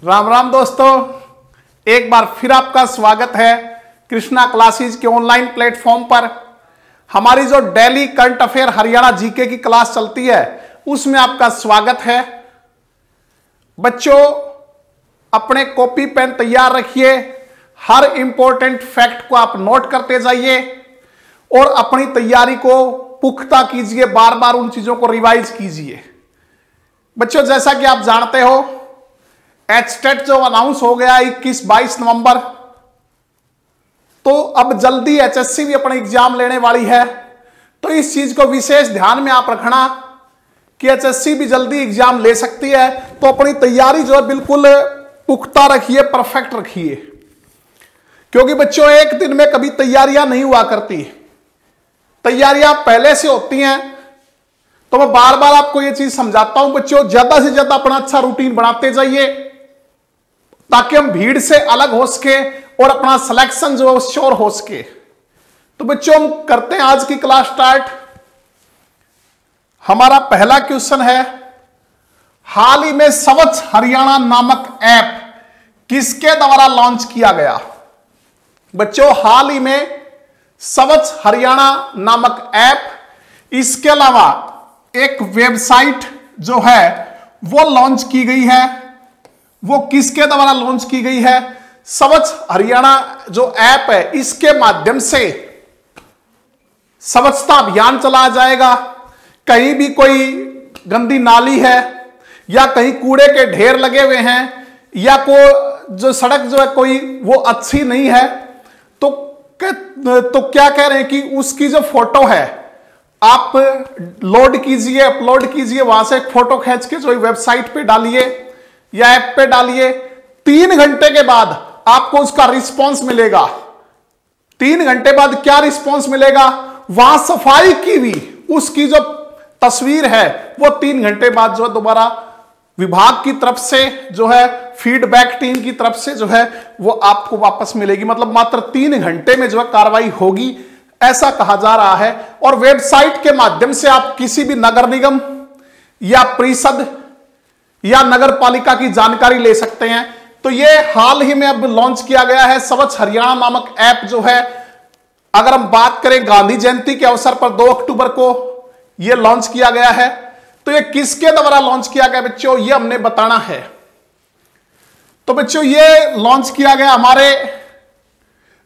राम राम दोस्तों, एक बार फिर आपका स्वागत है कृष्णा क्लासेस के ऑनलाइन प्लेटफॉर्म पर। हमारी जो daily current affair Haryana GK की क्लास चलती है उसमें आपका स्वागत है। बच्चों, अपने कॉपी पेन तैयार रखिए, हर इंपॉर्टेंट फैक्ट को आप नोट करते जाइए और अपनी तैयारी को पुख्ता कीजिए, बार बार उन चीजों को रिवाइज कीजिए। बच्चों, जैसा कि आप जानते हो एचटेट जो अनाउंस हो गया 21-22 नवंबर, तो अब जल्दी एचएससी भी अपना एग्जाम लेने वाली है। तो इस चीज को विशेष ध्यान में आप रखना कि एचएससी भी जल्दी एग्जाम ले सकती है, तो अपनी तैयारी जो है बिल्कुल पुख्ता रखिए, परफेक्ट रखिए। क्योंकि बच्चों, एक दिन में कभी तैयारियां नहीं हुआ करती, तैयारियां पहले से होती हैं। तो मैं बार बार आपको यह चीज समझाता हूं बच्चों, ज्यादा से ज्यादा अपना अच्छा रूटीन बनाते जाइए ताकि हम भीड़ से अलग हो सके और अपना सिलेक्शन जो है श्योर हो सके। तो बच्चों, हम करते हैं आज की क्लास स्टार्ट। हमारा पहला क्वेश्चन है, हाल ही में स्वच्छ हरियाणा नामक ऐप किसके द्वारा लॉन्च किया गया? बच्चों, हाल ही में स्वच्छ हरियाणा नामक ऐप, इसके अलावा एक वेबसाइट जो है वो लॉन्च की गई है। वो किसके द्वारा लॉन्च की गई है? स्वच्छ हरियाणा जो ऐप है, इसके माध्यम से स्वच्छता अभियान चलाया जाएगा। कहीं भी कोई गंदी नाली है या कहीं कूड़े के ढेर लगे हुए हैं या को जो सड़क जो है कोई वो अच्छी नहीं है, तो क्या कह रहे हैं कि उसकी जो फोटो है आप लोड कीजिए, अपलोड कीजिए, वहां से एक फोटो खींच के जो वेबसाइट पे डालिए या ऐप पे डालिए। 3 घंटे के बाद आपको उसका रिस्पॉन्स मिलेगा। 3 घंटे बाद क्या रिस्पॉन्स मिलेगा? वहां सफाई की भी उसकी जो तस्वीर है वो 3 घंटे बाद जो है दोबारा विभाग की तरफ से जो है फीडबैक टीम की तरफ से जो है वो आपको वापस मिलेगी। मतलब मात्र 3 घंटे में जो है कार्रवाई होगी, ऐसा कहा जा रहा है। और वेबसाइट के माध्यम से आप किसी भी नगर निगम या परिषद या नगर पालिका की जानकारी ले सकते हैं। तो ये हाल ही में अब लॉन्च किया गया है स्वच्छ हरियाणा नामक ऐप जो है। अगर हम बात करें गांधी जयंती के अवसर पर 2 अक्टूबर को यह लॉन्च किया गया है। तो ये किसके द्वारा लॉन्च किया गया बच्चों, ये हमने बताना है। तो बच्चों, ये लॉन्च किया गया हमारे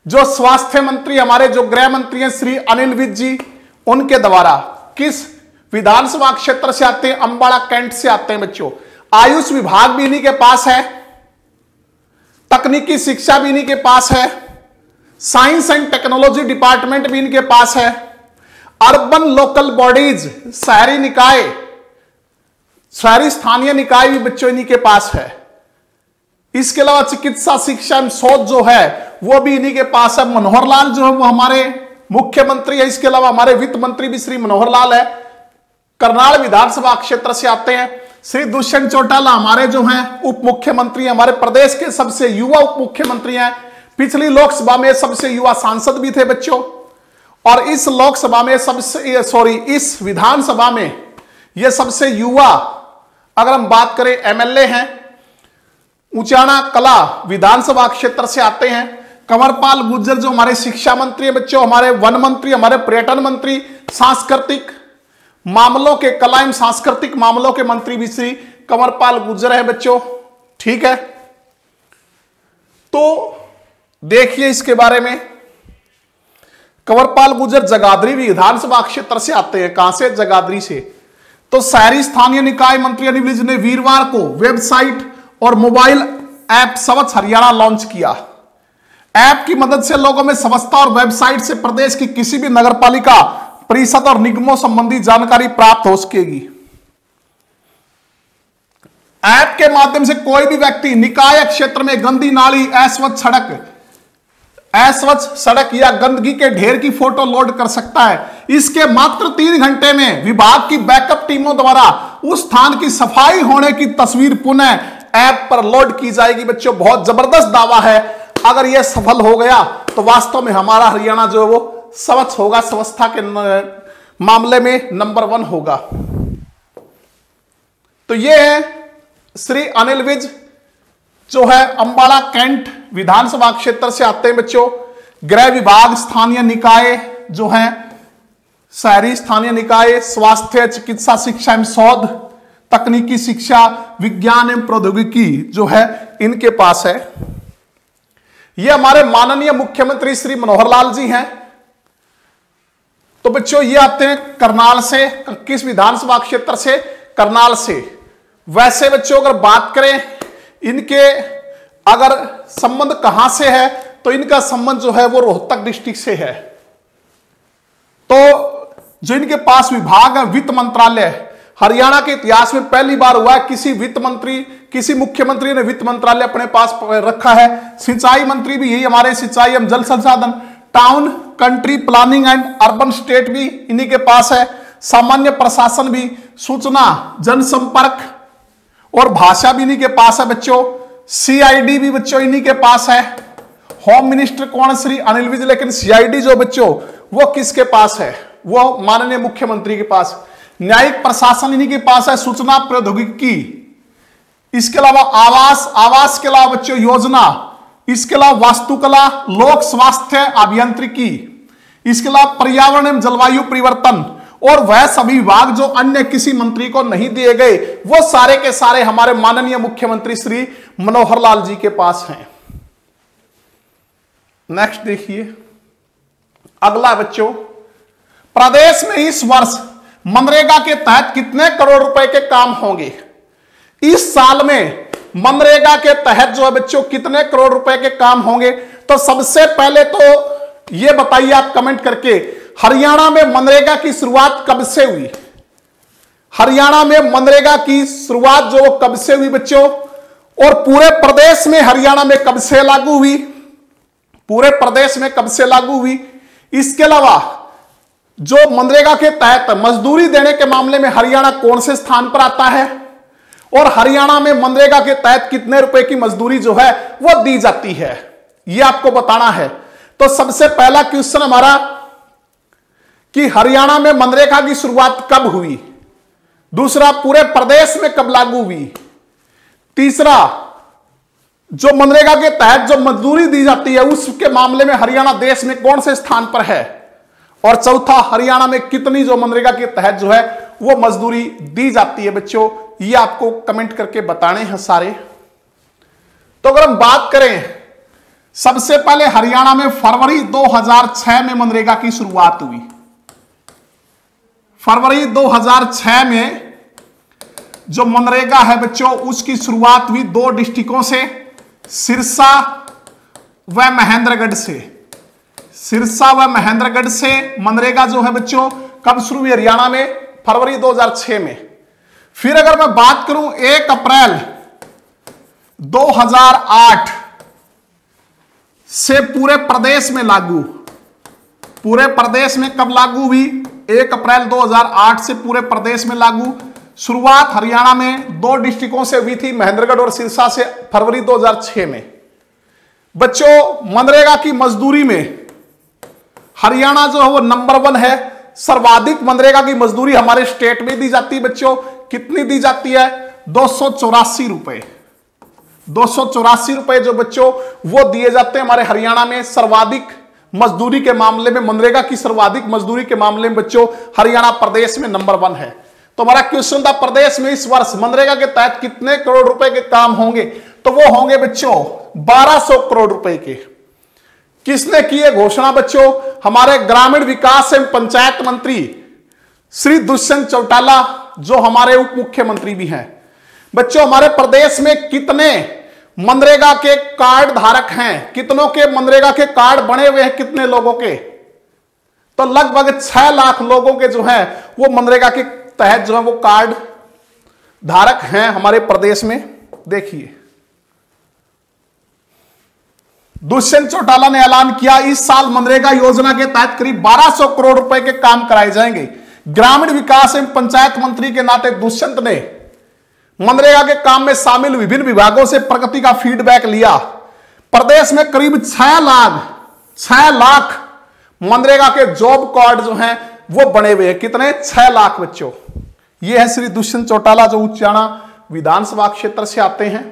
जो स्वास्थ्य मंत्री, हमारे जो गृह मंत्री हैं श्री अनिल विज जी, उनके द्वारा। किस विधानसभा क्षेत्र से आते हैं? अंबाला कैंट से आते हैं बच्चों। आयुष विभाग भी इन्हीं के पास है, तकनीकी शिक्षा भी इन्हीं के पास है, साइंस एंड टेक्नोलॉजी डिपार्टमेंट भी इनके पास है, अर्बन लोकल बॉडीज, शहरी निकाय, शहरी स्थानीय निकाय भी बच्चों इन्हीं के पास है। इसके अलावा चिकित्सा शिक्षा एवं शोध जो है वो भी इन्हीं के पास है। मनोहर लाल जो है वो हमारे मुख्यमंत्री है। इसके अलावा हमारे वित्त मंत्री भी श्री मनोहर लाल है, करनाल विधानसभा क्षेत्र से आते हैं। श्री दुष्यंत चौटाला हमारे जो हैं उप मुख्यमंत्री, हमारे प्रदेश के सबसे युवा उप मुख्यमंत्री हैं। पिछली लोकसभा में सबसे युवा सांसद भी थे बच्चों। और इस लोकसभा में इस विधानसभा में ये सबसे युवा, अगर हम बात करें, एमएलए हैं। उचाना कला विधानसभा क्षेत्र से आते हैं। कंवरपाल गुर्जर जो हमारे शिक्षा मंत्री है बच्चों, हमारे वन मंत्री, हमारे पर्यटन मंत्री, सांस्कृतिक मामलों के, कला एवं सांस्कृतिक मामलों के मंत्री भी श्री कंवरपाल गुर्जर है बच्चों। ठीक है, तो देखिए इसके बारे में। कंवरपाल गुर्जर जगाधरी विधानसभा क्षेत्र से आते हैं। कहां से? जगाधरी से। तो शहरी स्थानीय निकाय मंत्री अनिल विज ने वीरवार को वेबसाइट और मोबाइल ऐप स्वच्छ हरियाणा लॉन्च किया। ऐप की मदद से लोगों में स्वच्छता और वेबसाइट से प्रदेश की किसी भी नगरपालिका, परिषद और निगमों संबंधी जानकारी प्राप्त हो सकेगी। ऐप के माध्यम से कोई भी व्यक्ति निकाय क्षेत्र में गंदी नाली, अस्वच्छ सड़क या गंदगी के ढेर की फोटो लोड कर सकता है। इसके मात्र 3 घंटे में विभाग की बैकअप टीमों द्वारा उस स्थान की सफाई होने की तस्वीर पुनः ऐप पर लोड की जाएगी बच्चों। बहुत जबरदस्त दावा है। अगर यह सफल हो गया तो वास्तव में हमारा हरियाणा जो है वो स्वच्छ होगा, स्वच्छता के मामले में नंबर 1 होगा। तो ये है श्री अनिल विज जो है अंबाला कैंट विधानसभा क्षेत्र से आते हैं बच्चों। गृह विभाग, स्थानीय निकाय जो है, शहरी स्थानीय निकाय, स्वास्थ्य, चिकित्सा, शिक्षा एवं शोध, तकनीकी शिक्षा, विज्ञान एवं प्रौद्योगिकी जो है इनके पास है। ये हमारे माननीय मुख्यमंत्री श्री मनोहर लाल जी हैं। तो बच्चों ये आते हैं करनाल से, किस विधानसभा क्षेत्र से? करनाल से। वैसे बच्चों अगर बात करें इनके अगर संबंध कहां से है, तो इनका संबंध जो है वो रोहतक डिस्ट्रिक्ट से है। तो जो इनके पास विभाग है वित्त मंत्रालय, हरियाणा के इतिहास में पहली बार हुआ है किसी वित्त मंत्री, किसी मुख्यमंत्री ने वित्त मंत्रालय अपने पास रखा है। सिंचाई मंत्री भी यही हमारे, सिंचाई एवं जल संसाधन, town, country planning and urban state भी इन्हीं के पास है। सामान्य प्रशासन भी, सूचना, जनसंपर्क और भाषा भी इन्हीं के पास है बच्चों। सीआईडी भी बच्चों इन्हीं के पास है। होम मिनिस्टर कौन? श्री अनिल विज। लेकिन सीआईडी जो बच्चों वो किसके पास है? वो माननीय मुख्यमंत्री के पास। न्यायिक प्रशासन इन्हीं के पास है। सूचना प्रौद्योगिकी, इसके अलावा आवास के अलावा बच्चों योजना, इसके अलावा वास्तुकला, लोक स्वास्थ्य अभियांत्रिकी, इसके अलावा पर्यावरण एवं जलवायु परिवर्तन, और वह सभी विभाग जो अन्य किसी मंत्री को नहीं दिए गए, वो सारे के सारे हमारे माननीय मुख्यमंत्री श्री मनोहर लाल जी के पास हैं। नेक्स्ट देखिए अगला बच्चों, प्रदेश में इस वर्ष मनरेगा के तहत कितने करोड़ रुपए के काम होंगे? इस साल में मनरेगा के तहत जो है बच्चों कितने करोड़ रुपए के काम होंगे? तो सबसे पहले तो ये बताइए आप कमेंट करके, हरियाणा में मनरेगा की शुरुआत कब से हुई? हरियाणा में मनरेगा की शुरुआत जो कब से हुई बच्चों? और पूरे प्रदेश में हरियाणा में कब से लागू हुई? पूरे प्रदेश में कब से लागू हुई? इसके अलावा जो मनरेगा के तहत मजदूरी देने के मामले में हरियाणा कौन से स्थान पर आता है? और हरियाणा में मनरेगा के तहत कितने रुपए की मजदूरी जो है वो दी जाती है, ये आपको बताना है। तो सबसे पहला क्वेश्चन हमारा कि हरियाणा में मनरेगा की शुरुआत कब हुई? दूसरा, पूरे प्रदेश में कब लागू हुई? तीसरा, जो मनरेगा के तहत जो मजदूरी दी जाती है उसके मामले में हरियाणा देश में कौन से स्थान पर है? और चौथा, हरियाणा में कितनी जो मनरेगा के तहत जो है वो मजदूरी दी जाती है बच्चों, ये आपको कमेंट करके बताने हैं सारे। तो अगर हम बात करें, सबसे पहले हरियाणा में फरवरी 2006 में मनरेगा की शुरुआत हुई। फरवरी 2006 में जो मनरेगा है बच्चों उसकी शुरुआत हुई 2 डिस्ट्रिक्टों से, सिरसा व महेंद्रगढ़ से। सिरसा व महेंद्रगढ़ से मनरेगा जो है बच्चों कब शुरू हुई? हरियाणा में फरवरी 2006 में। फिर अगर मैं बात करूं 1 अप्रैल 2008 से पूरे प्रदेश में लागू। पूरे प्रदेश में कब लागू हुई? 1 अप्रैल 2008 से पूरे प्रदेश में लागू। शुरुआत हरियाणा में 2 डिस्ट्रिक्टों से हुई थी, महेंद्रगढ़ और सिरसा से, फरवरी 2006 में। बच्चों मनरेगा की मजदूरी में हरियाणा जो है वो नंबर 1 है। सर्वाधिक मनरेगा की मजदूरी हमारे स्टेट में दी जाती है बच्चों। कितनी दी जाती है? 284 रुपए। 284 रुपए जो बच्चों वो दिए जाते हैं हमारे हरियाणा में। सर्वाधिक मजदूरी के मामले में, मनरेगा की सर्वाधिक मजदूरी के मामले में बच्चों हरियाणा प्रदेश में नंबर 1 है। तो हमारा क्वेश्चन था प्रदेश में इस वर्ष मनरेगा के तहत कितने करोड़ रुपए के काम होंगे? तो वो होंगे बच्चों 1200 करोड़ रुपए के। किसने की है घोषणा बच्चों? हमारे ग्रामीण विकास एवं पंचायत मंत्री श्री दुष्यंत चौटाला, जो हमारे उप मुख्यमंत्री भी हैं। बच्चों हमारे प्रदेश में कितने मनरेगा के कार्ड धारक हैं? कितनों के मनरेगा के कार्ड बने हुए हैं? कितने लोगों के? तो लगभग 6 लाख लोगों के जो हैं वो मनरेगा के तहत जो है वो कार्ड धारक हैं हमारे प्रदेश में। देखिए दुष्यंत चौटाला ने ऐलान किया इस साल मनरेगा योजना के तहत करीब 1200 करोड़ रुपए के काम कराए जाएंगे। ग्रामीण विकास एवं पंचायत मंत्री के नाते दुष्यंत ने मनरेगा के काम में शामिल विभिन्न विभागों से प्रगति का फीडबैक लिया। प्रदेश में करीब 6 लाख मनरेगा के जॉब कार्ड जो हैं वो बने हुए हैं। कितने? 6 लाख बच्चों। ये है श्री दुष्यंत चौटाला जो उच्चाणा विधानसभा क्षेत्र से आते हैं।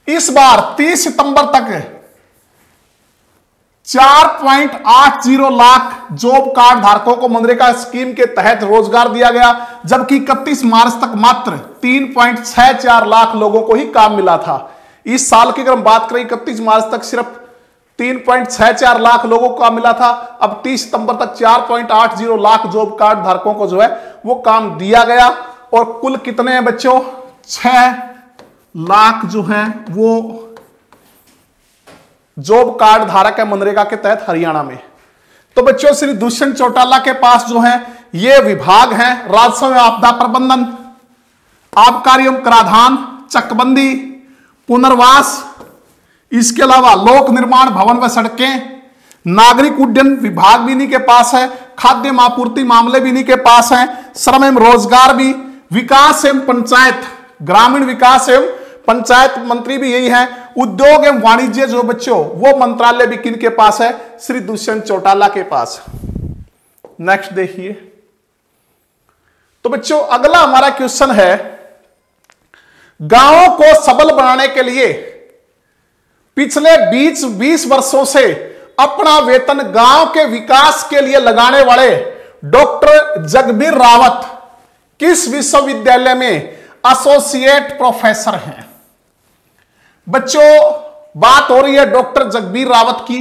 इस बार 30 सितंबर तक 4.80 लाख जॉब कार्ड धारकों को मनरेगा स्कीम के तहत रोजगार दिया गया, जबकि 31 मार्च तक मात्र 3.64 लाख लोगों को ही काम मिला था। इस साल की अगर हम बात करें 31 मार्च तक सिर्फ 3.64 लाख लोगों को काम मिला था। अब 30 सितंबर तक 4.80 लाख जॉब कार्ड धारकों को जो है वो काम दिया गया। और कुल कितने हैं बच्चों? 6 लाख जो है वो जॉब कार्ड धारक है मनरेगा के तहत हरियाणा में। तो बच्चों श्री दुष्यंत चौटाला के पास जो है ये विभाग हैं, राजस्व एवं आपदा प्रबंधन, आबकारी एवं कराधान, चकबंदी, पुनर्वास, इसके अलावा लोक निर्माण, भवन व सड़कें, नागरिक उड्डयन विभाग भी इन्हीं के पास है, खाद्य आपूर्ति मामले भी इन्हीं के पास हैं, श्रम एवं रोजगार भी, विकास एवं पंचायत, ग्रामीण विकास एवं पंचायत मंत्री भी यही है, उद्योग एवं वाणिज्य जो बच्चों वो मंत्रालय भी किन के पास है? श्री दुष्यंत चौटाला के पास। नेक्स्ट देखिए। तो बच्चों अगला हमारा क्वेश्चन है, गांवों को सबल बनाने के लिए पिछले 20 वर्षों से अपना वेतन गांव के विकास के लिए लगाने वाले डॉक्टर जगबीर रावत किस विश्वविद्यालय में एसोसिएट प्रोफेसर हैं? बच्चों बात हो रही है डॉक्टर जगबीर रावत की।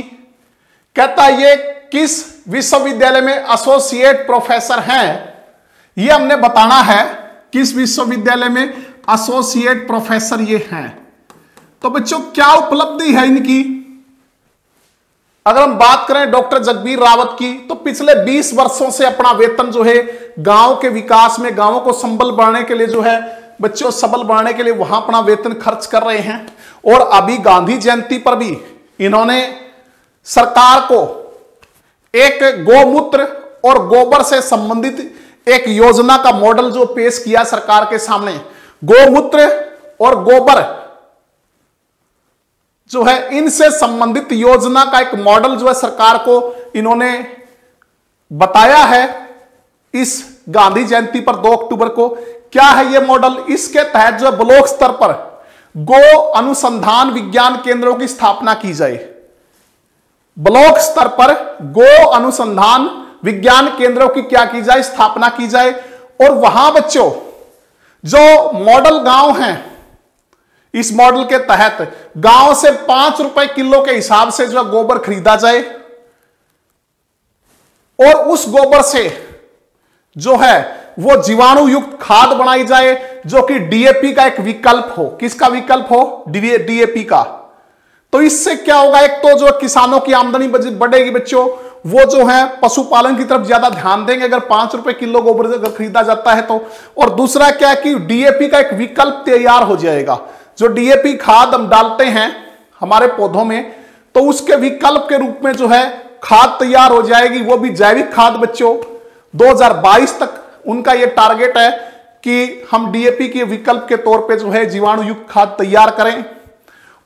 कहता है ये किस विश्वविद्यालय में एसोसिएट प्रोफेसर हैं, ये हमने बताना है। किस विश्वविद्यालय में एसोसिएट प्रोफेसर ये हैं। तो बच्चों क्या उपलब्धि है इनकी? अगर हम बात करें डॉक्टर जगबीर रावत की, तो पिछले 20 वर्षों से अपना वेतन जो है गांव के विकास में, गांवों को संबल बढ़ाने के लिए जो है बच्चों सबल बढ़ाने के लिए वहां अपना वेतन खर्च कर रहे हैं। और अभी गांधी जयंती पर भी इन्होंने सरकार को एक गोमूत्र और गोबर से संबंधित एक योजना का मॉडल जो पेश किया सरकार के सामने। गोमूत्र और गोबर जो है इनसे संबंधित योजना का एक मॉडल जो है सरकार को इन्होंने बताया है इस गांधी जयंती पर 2 अक्टूबर को। क्या है ये मॉडल? इसके तहत जो है ब्लॉक स्तर पर गो अनुसंधान विज्ञान केंद्रों की स्थापना की जाए। ब्लॉक स्तर पर गो अनुसंधान विज्ञान केंद्रों की क्या की जाए? स्थापना की जाए। और वहां बच्चों जो मॉडल गांव हैं, इस मॉडल के तहत गांव से 5 रुपए किलो के हिसाब से जो गोबर खरीदा जाए और उस गोबर से जो है वो जीवाणु युक्त खाद बनाई जाए, जो कि डीएपी का एक विकल्प हो। किसका विकल्प हो? डीएपी का। तो इससे क्या होगा? एक तो जो किसानों की आमदनी बढ़ेगी बच्चों, वो जो है पशुपालन की तरफ ज्यादा ध्यान देंगे अगर 5 रुपए किलो गोबर अगर खरीदा जाता है तो। और दूसरा क्या है कि डीएपी का एक विकल्प तैयार हो जाएगा। जो डीएपी खाद हम डालते हैं हमारे पौधों में, तो उसके विकल्प के रूप में जो है खाद तैयार हो जाएगी, वो भी जैविक खाद बच्चों। 2022 तक उनका ये टारगेट है कि हम डीएपी के विकल्प के तौर पे जो है जीवाणु युक्त खाद तैयार करें।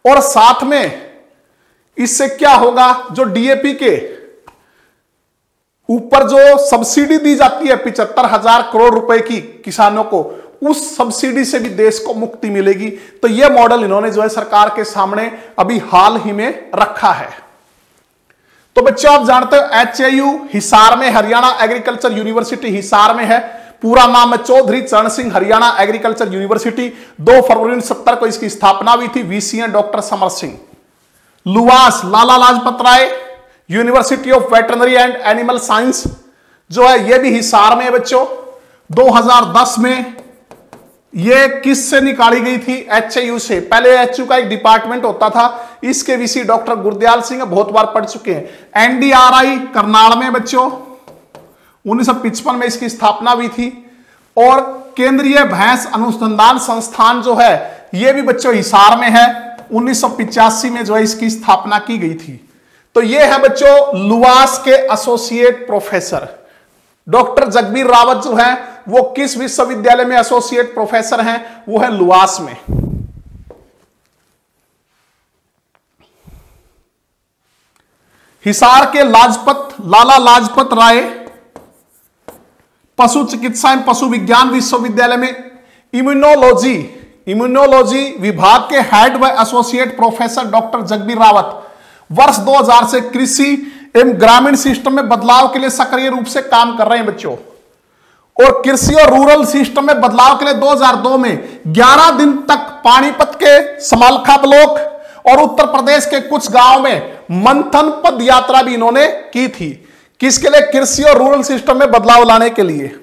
और साथ में इससे क्या होगा? जो डीएपी के ऊपर जो सब्सिडी दी जाती है 75,000 करोड़ रुपए की किसानों को, उस सब्सिडी से भी देश को मुक्ति मिलेगी। तो यह मॉडल इन्होंने जो है सरकार के सामने अभी हाल ही में रखा है। तो बच्चों आप जानते हो HAU हिसार में, हरियाणा एग्रीकल्चर यूनिवर्सिटी हिसार में है। पूरा नाम है चौधरी चरण सिंह हरियाणा एग्रीकल्चर यूनिवर्सिटी। 2 फरवरी 1970 को इसकी स्थापना हुई थी। VCN doctor Samar Singh. LUVAS Lala Lajpat Rai university of veterinary and animal science जो है ये भी हिसार में है बच्चों। 2010 में ये किससे निकाली गई थी? HAU से। पहले HAU का एक डिपार्टमेंट होता था, इसके VC डॉक्टर गुरदयाल सिंह बहुत बार पढ़ चुके हैं। NDRI करनाल में बच्चों 1955 में इसकी स्थापना हुई थी। और केंद्रीय भैंस अनुसंधान संस्थान जो है ये भी बच्चों हिसार में है। 1985 में जो है इसकी स्थापना की गई थी। तो ये है बच्चों लुवास के associate professor. Doctor Jagbir Rawat जो है वो किस विश्वविद्यालय में एसोसिएट प्रोफेसर हैं? वो है लुवास में। हिसार के लाला लाजपत राय पशु चिकित्सा एवं पशु विज्ञान विश्वविद्यालय में इम्यूनोलॉजी इम्यूनोलॉजी विभाग के हेड व associate professor doctor Jagbir Rawat वर्ष 2000 से कृषि एवं ग्रामीण सिस्टम में बदलाव के लिए सक्रिय रूप से काम कर रहे हैं बच्चों। और कृषि और रूरल सिस्टम में बदलाव के लिए 2002 में 11 दिन तक पानीपत के समालखा ब्लॉक और उत्तर प्रदेश के कुछ गांव में मंथन पद यात्रा भी इन्होंने की थी। किसके लिए? कृषि और रूरल सिस्टम में बदलाव लाने के लिए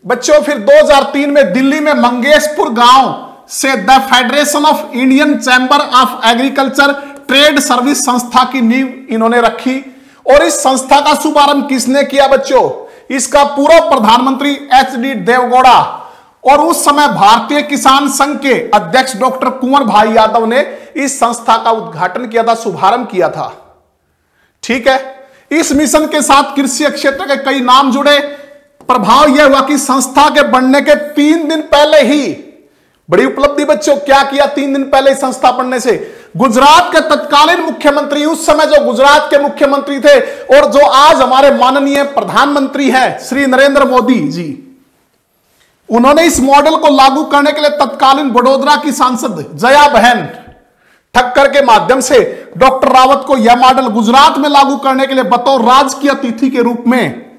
बच्चों। फिर 2003 में दिल्ली में मंगेशपुर गांव से the federation of Indian chamber of agriculture trade service संस्था की नींव इन्होंने रखी। और इस संस्था का शुभारंभ किसने किया बच्चों? इसका पूर्व प्रधानमंत्री एच.डी. देवगौड़ा और उस समय भारतीय किसान संघ के अध्यक्ष डॉक्टर कुंवर भाई यादव ने इस संस्था का उद्घाटन किया था, शुभारंभ किया था। ठीक है, इस मिशन के साथ कृषि क्षेत्र के कई नाम जुड़े। प्रभाव यह हुआ कि संस्था के बनने के 3 दिन पहले ही, बड़ी उपलब्धि बच्चों, क्या किया 3 दिन पहले संस्था बनने से? गुजरात के तत्कालीन मुख्यमंत्री, उस समय जो गुजरात के मुख्यमंत्री थे और जो आज हमारे माननीय प्रधानमंत्री हैं श्री नरेंद्र मोदी जी, उन्होंने इस मॉडल को लागू करने के लिए तत्कालीन वडोदरा की सांसद जया बहन ठक्कर के माध्यम से डॉक्टर रावत को यह मॉडल गुजरात में लागू करने के लिए बतौर राजकीय अतिथि के रूप में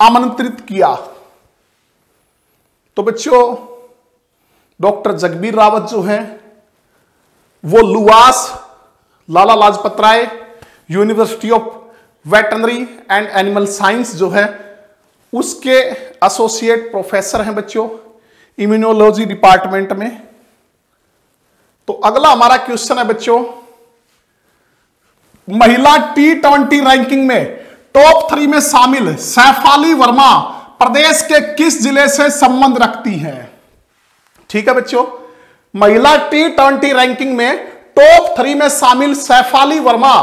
आमंत्रित किया। तो बच्चों, डॉक्टर जगबीर रावत जो हैं वो LUVAS Lala Lajpat Rai university of veterinary and animal science जो है उसके एसोसिएट प्रोफेसर हैं बच्चों, इम्यूनोलॉजी डिपार्टमेंट में। तो अगला हमारा क्वेश्चन है बच्चों, महिला T20 रैंकिंग में टॉप 3 में शामिल सैफाली वर्मा प्रदेश के किस जिले से संबंध रखती हैं? ठीक है बच्चों, महिला T20 रैंकिंग में टॉप 3 में शामिल सैफाली वर्मा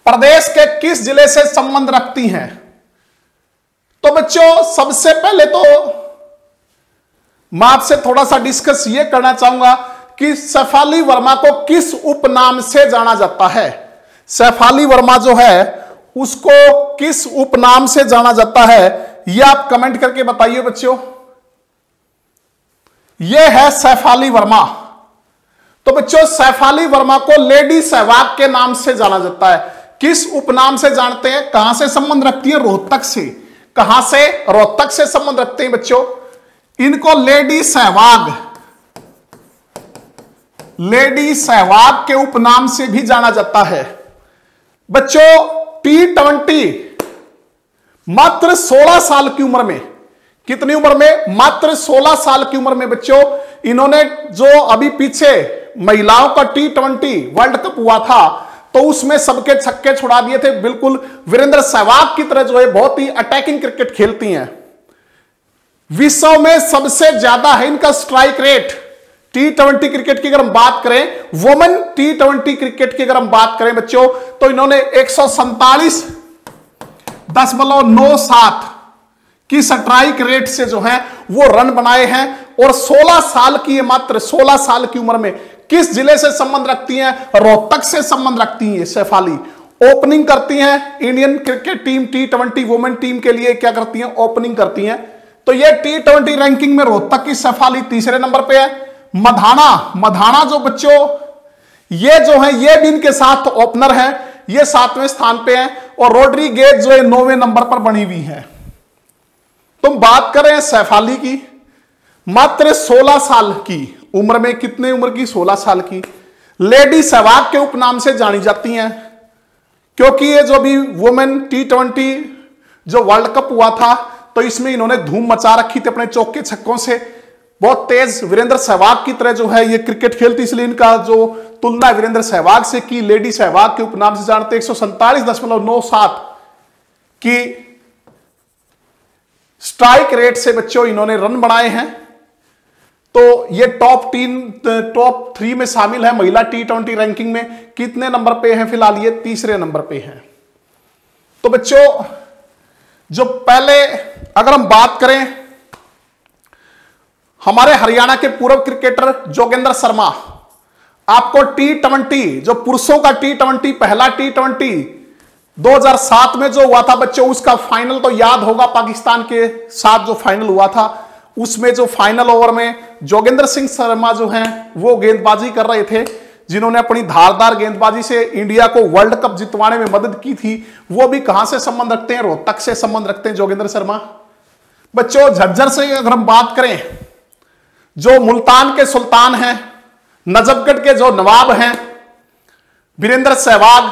प्रदेश के किस जिले से संबंध रखती हैं? तो बच्चों, सबसे पहले तो मैं आपसे थोड़ा सा डिस्कस ये करना चाहूंगा कि सैफाली वर्मा को किस उपनाम से जाना जाता है। सैफाली वर्मा जो है उसको किस उपनाम से जाना जाता है, यह आप कमेंट करके बताइए बच्चों। यह है सैफाली वर्मा। तो बच्चों, सैफाली वर्मा को लेडी सहवाग के नाम से जाना जाता है। किस उपनाम से जानते हैं? कहां से संबंध रखती है? रोहतक से। कहां से? रोहतक से संबंध रखते हैं बच्चों। इनको लेडी सहवाग के उपनाम से भी जाना जाता है। बच्चों, T20 मात्र 16 साल की उम्र में, कितनी उम्र में? मात्र 16 साल की उम्र में बच्चों इन्होंने, जो अभी पीछे महिलाओं का T20 वर्ल्ड कप हुआ था तो उसमें सबके छक्के छुड़ा दिए थे। बिल्कुल वीरेंद्र सहवाग की तरह जो है बहुत ही अटैकिंग क्रिकेट खेलती हैं। विश्व में सबसे ज्यादा है इनका स्ट्राइक रेट। T20 क्रिकेट की अगर हम बात करें, वुमेन T20 क्रिकेट की अगर हम बात करें बच्चों, तो इन्होंने 147.97 की स्ट्राइक रेट से जो है वो रन बनाए हैं। और 16 साल की, मात्र 16 साल की उम्र में किस जिले से संबंध रखती हैं? रोहतक से संबंध रखती हैं। सैफाली ओपनिंग करती हैं Indian cricket team T20 women team के लिए, क्या करती हैं? ओपनिंग करती हैं। तो ये T20 रैंकिंग में रोहतक की सैफाली तीसरे नंबर पे है। मधाना जो बच्चों ये जो है ये भी इनके साथ ओपनर है, ये 7वें स्थान पे है। और रोड्रीगेज जो है 9वें नंबर पर बनी हुई है। तुम बात करें सैफाली की, मात्र 16 साल की उम्र में, कितने उम्र की? 16 साल की। लेडी सहवाग के उपनाम से जानी जाती हैं क्योंकि ये जो भी वुमेन T20 जो वर्ल्ड कप हुआ था तो इसमें इन्होंने धूम मचा रखी थी अपने चौके छक्कों से। बहुत तेज वीरेंद्र सहवाग की तरह जो है ये क्रिकेट खेलती, इसलिए इनका जो तुलना वीरेंद्र सहवाग से की, लेडी सहवाग के उपनाम से जानते। 147.97 की स्ट्राइक रेट से बच्चों इन्होंने रन बनाए हैं। तो ये टॉप 3 में शामिल है महिला T20 रैंकिंग में। कितने नंबर पे हैं फिलहाल? ये तीसरे नंबर पे हैं। तो बच्चों, जो पहले अगर हम बात करें, हमारे हरियाणा के पूर्व क्रिकेटर जोगेंद्र शर्मा, आपको T20 जो पुरुषों का T20 पहला T20 2007 में जो हुआ था बच्चों, उसका फाइनल तो याद होगा, पाकिस्तान के साथ जो फाइनल हुआ था उसमें जो फाइनल ओवर में जोगेंद्र सिंह शर्मा जो हैं वो गेंदबाजी कर रहे थे, जिन्होंने अपनी धारदार गेंदबाजी से इंडिया को वर्ल्ड कप जितवाने में मदद की थी, वो भी कहां से संबंध रखते हैं? रोहतक से संबंध रखते हैं जोगेंद्र शर्मा। बच्चों झज्जर से अगर हम बात करें, जो मुल्तान के सुल्तान हैं, नजफगढ़ के जो नवाब हैं वीरेंद्र सहवाग,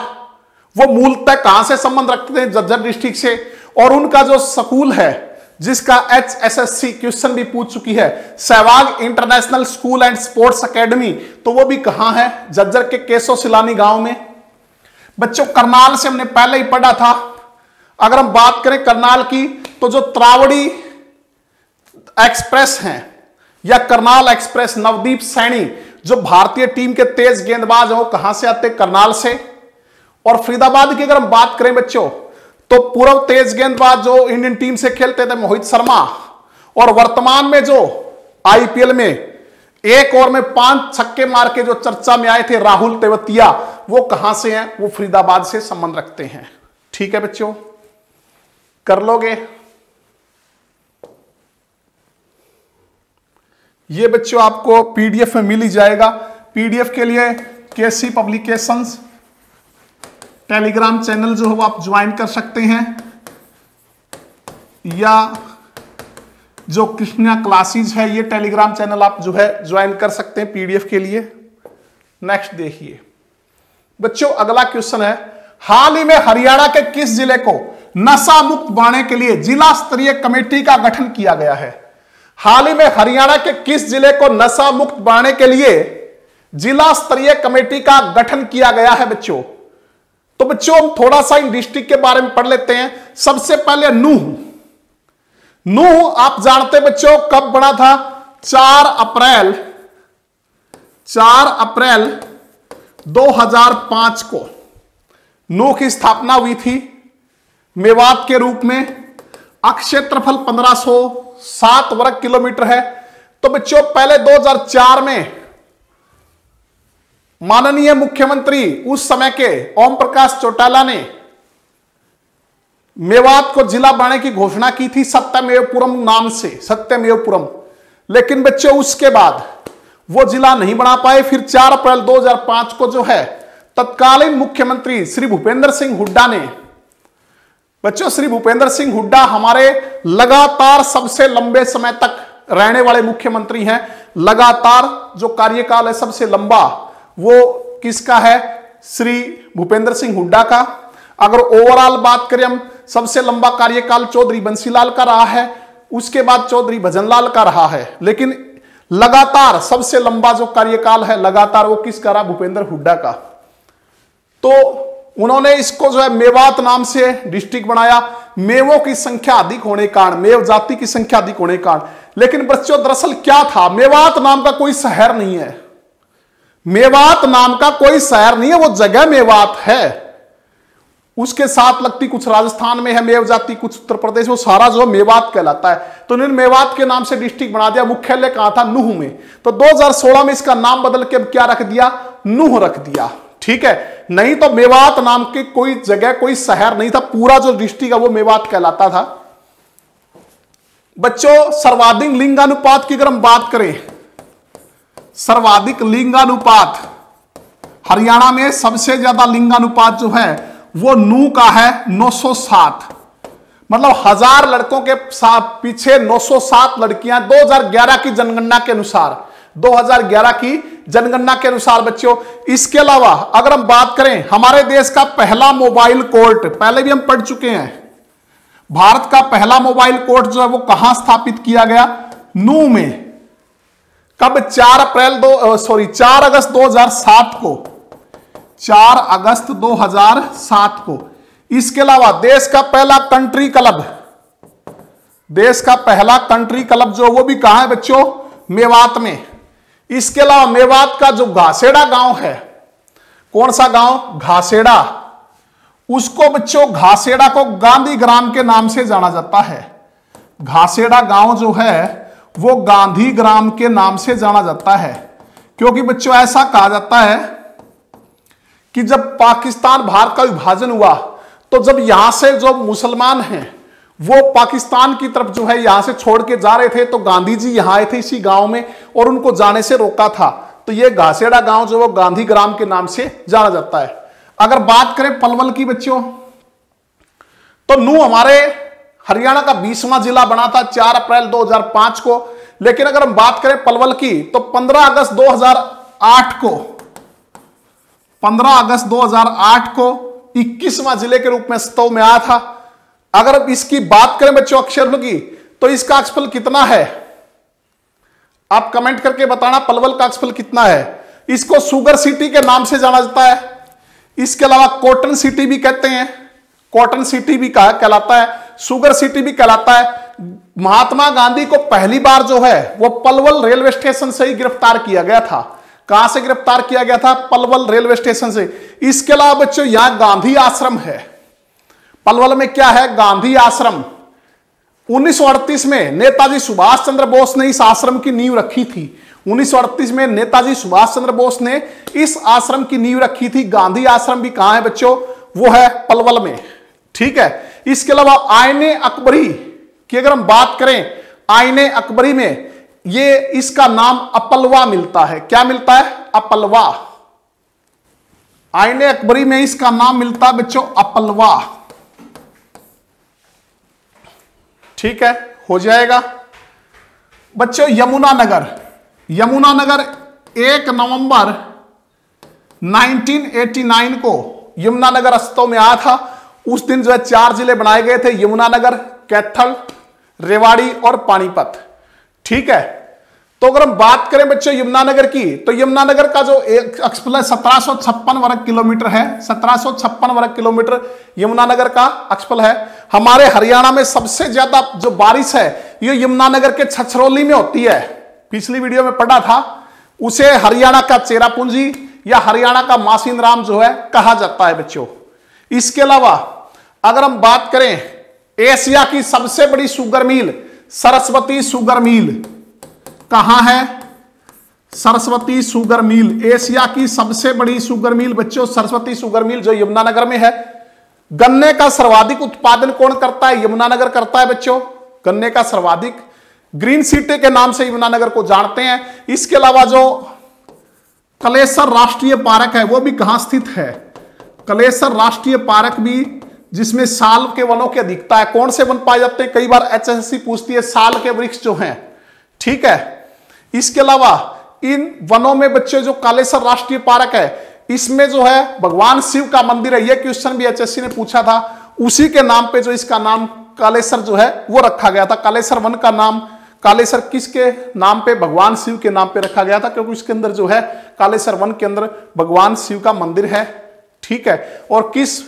वो मूलतः कहां से संबंध रखते हैं? झज्जर डिस्ट्रिक्ट से। और उनका जो स्कूल है जिसका HSSC क्वेश्चन भी पूछ चुकी है, Sehwag international school and sports academy, तो वो भी कहां है? झज्जर के केशव सिलानी गांव में। बच्चों करनाल से हमने पहले ही पढ़ा था। अगर हम बात करें करनाल की, तो जो त्रावड़ी एक्सप्रेस हैं या करनाल एक्सप्रेस, नवदीप सैनी जो भारतीय टीम के तेज गेंदबाज हैं, वो कहां से आते? करनाल से। और फरीदाबाद की अगर हम बात करें बच्चों, तो पूर्व तेज गेंदबाज जो इंडियन टीम से खेलते थे मोहित शर्मा, और वर्तमान में जो IPL में एक ओवर में 5 छक्के मार के जो चर्चा में आए थे राहुल तेवतिया, वो कहां से हैं? वो फरीदाबाद से संबंध रखते हैं। ठीक है बच्चों, कर लोगे? ये बच्चों आपको PDF में मिल ही जाएगा। PDF के लिए KC पब्लिकेशंस टेलीग्राम चैनल जो है आप ज्वाइन कर सकते हैं, या जो कृष्णा क्लासेस है ये टेलीग्राम चैनल आप जो है ज्वाइन कर सकते हैं PDF के लिए। नेक्स्ट देखिए बच्चों, अगला क्वेश्चन है, हाल ही में हरियाणा के किस जिले को नशा मुक्त बनाने के लिए जिला स्तरीय कमेटी का गठन किया गया है? हाल ही में हरियाणा के किस जिले को नशा मुक्त बनाने के लिए जिला स्तरीय कमेटी का गठन किया गया है बच्चों? तो बच्चों हम थोड़ा सा इन डिस्ट्रिक्ट के बारे में पढ़ लेते हैं। सबसे पहले नूह आप जानते बच्चों कब बना था? 4 अप्रैल 2005 को नूह की स्थापना हुई थी मेवात के रूप में। क्षेत्रफल 1507 वर्ग किलोमीटर है। तो बच्चों पहले 2004 में माननीय मुख्यमंत्री उस समय के ओम प्रकाश चौटाला ने मेवात को जिला बनाने की घोषणा की थी सत्यमेवपुरम नाम से, सत्यमेवपुरम। लेकिन बच्चों उसके बाद वो जिला नहीं बना पाए। फिर 4 अप्रैल 2005 को जो है तत्कालीन मुख्यमंत्री श्री भूपेंद्र सिंह हुड्डा ने, बच्चों श्री भूपेंद्र सिंह हुड्डा हमारे लगातार सबसे लंबे समय तक रहने वाले मुख्यमंत्री हैं। लगातार जो कार्यकाल है सबसे लंबा वो किसका है? श्री भूपेंद्र सिंह हुड्डा का। अगर ओवरऑल बात करें हम, सबसे लंबा कार्यकाल चौधरी बंसीलाल का रहा है, उसके बाद चौधरी भजनलाल का रहा है। लेकिन लगातार सबसे लंबा जो कार्यकाल है लगातार वो किसका रहा? भूपेंद्र हुड्डा का। तो उन्होंने इसको जो है मेवात नाम से डिस्ट्रिक्ट बनाया, मेवों की संख्या अधिक होने के कारण, मेव जाति की संख्या अधिक होने के कारण। लेकिन बच्चों दरअसल क्या था? मेवात नाम का कोई शहर नहीं है। मेवात नाम का कोई शहर नहीं है, वो जगह मेवात है। उसके साथ लगती कुछ राजस्थान में है मेव जाति, कुछ उत्तर प्रदेश, वो सारा जो मेवात कहलाता है। तो इन्होंने मेवात के नाम से डिस्ट्रिक्ट बना दिया। मुख्यालय कहां था? नूह में। तो 2016 में इसका नाम बदल के अब क्या रख दिया? नूह रख दिया। ठीक है, नहीं तो मेवात नाम की कोई जगह कोई शहर नहीं था, पूरा जो डिस्ट्रिक्ट है वो मेवात कहलाता था। बच्चों सर्वाधिक लिंगानुपात की अगर हम बात करें, सर्वाधिक लिंगानुपात हरियाणा में सबसे ज्यादा लिंगानुपात जो है वो नूह का है 907। मतलब 1000 लड़कों के पीछे 907 लड़कियां। 2011 की जनगणना के अनुसार, 2011 की जनगणना के अनुसार बच्चों। इसके अलावा अगर हम बात करें, हमारे देश का पहला मोबाइल कोर्ट, पहले भी हम पढ़ चुके हैं, भारत का पहला मोबाइल कोर्ट जो है वो कहां स्थापित किया गया? नूह में। कब? 4 अगस्त 2007 को, 4 अगस्त 2007 को। इसके अलावा देश का पहला कंट्री क्लब, देश का पहला कंट्री क्लब जो वो भी कहां है बच्चों? मेवात में। इसके अलावा मेवात का जो घासेड़ा गांव है, कौन सा गांव? घासेड़ा। उसको बच्चों घासेड़ा को गांधी ग्राम के नाम से जाना जाता है। घासेड़ा गांव जो है वो गांधी ग्राम के नाम से जाना जाता है, क्योंकि बच्चों ऐसा कहा जाता है कि जब पाकिस्तान भारत का विभाजन हुआ तो जब यहां से जो मुसलमान हैं वो पाकिस्तान की तरफ जो है यहां से छोड़ के जा रहे थे, तो गांधी जी यहां आए थे इसी गांव में और उनको जाने से रोका था। तो ये घासेड़ा गांव जो वो गांधी ग्राम के नाम से जाना जाता है। अगर बात करें पलवल की बच्चों, तो नूह हमारे हरियाणा का 20वां जिला बना था 4 अप्रैल 2005 को। लेकिन अगर हम बात करें पलवल की, तो 15 अगस्त 2008 को 21वां जिले के रूप में अस्तित्व में आया था। अगर अब इसकी बात करें बच्चों अक्षरफल की, तो इसका अक्षरफल कितना है आप कमेंट करके बताना, पलवल का अक्षरफल कितना है। इसको शुगर सिटी के नाम से जाना जाता है। इसके अलावा कॉटन सिटी भी कहते हैं, कॉटन सिटी भी कहलाता है, शुगर सिटी भी कहलाता है। महात्मा गांधी को पहली बार जो है वो पलवल रेलवे स्टेशन से ही गिरफ्तार किया गया था। कहां से गिरफ्तार किया गया था? पलवल रेलवे स्टेशन से। इसके अलावा बच्चों यहां गांधी आश्रम है। पलवल में क्या है? गांधी आश्रम। 1938 में नेताजी सुभाष चंद्र बोस ने इस आश्रम की नींव रखी थी। 1938 में नेताजी सुभाष चंद्र बोस ने इस आश्रम की नींव रखी थी। गांधी आश्रम भी कहां है बच्चों? वो है पलवल में। ठीक है। इसके अलावा आईने अकबरी की अगर हम बात करें, आईने अकबरी में ये इसका नाम अपलवा मिलता है। क्या मिलता है? अपलवा। आईने अकबरी में इसका नाम मिलता है बच्चों अपलवा। ठीक है, हो जाएगा बच्चों। यमुनानगर, यमुनानगर 1 नवंबर 1989 को यमुनानगर अस्तित्व में आया था। उस दिन जो है 4 जिले बनाए गए थे, यमुनानगर, कैथल, रेवाड़ी और पानीपत। ठीक है। तो अगर हम बात करें बच्चों यमुनानगर की, तो यमुनानगर का जो अक्षरफल है 1756 वर्ग किलोमीटर है। 1756 वर्ग किलोमीटर यमुनानगर का अक्षरफल है। हमारे हरियाणा में सबसे ज्यादा जो बारिश है ये यमुनानगर के छछरौली में होती है। पिछली वीडियो में पढ़ा था, उसे हरियाणा का चेरापूंजी या हरियाणा का मासीन राम जो है कहा जाता है बच्चों। इसके अलावा अगर हम बात करें एशिया की सबसे बड़ी sugar mill Saraswati sugar mill कहां है? सरस्वती शुगर मिल, एशिया की सबसे बड़ी शुगर मिल बच्चों सरस्वती शुगर मिल जो यमुनानगर में है। गन्ने का सर्वाधिक उत्पादन कौन करता है? यमुनानगर करता है बच्चों गन्ने का सर्वाधिक। ग्रीन सिटी के नाम से यमुनानगर को जानते हैं। इसके अलावा जो कलेसर राष्ट्रीय पार्क है वो भी कहां स्थित है? कलेसर राष्ट्रीय पार्क भी, जिसमें साल के वनों की अधिकता है। कौन से वन पाए जाते हैं? कई बार एचएसएससी पूछती है, साल के वृक्ष जो हैं। ठीक है। इसके अलावा इन वनों में बच्चे जो कालेसर राष्ट्रीय पार्क है, इसमें जो है भगवान शिव का मंदिर है। यह क्वेश्चन भी एचएससी ने पूछा था। उसी के नाम पे जो इसका नाम कालेसर जो है वो रखा गया था। कालेसर वन का नाम कालेसर किसके नाम पे? भगवान शिव के नाम पे रखा गया था, क्योंकि उसके अंदर जो है कालेसर वन के अंदर भगवान शिव का मंदिर है। ठीक है। और किस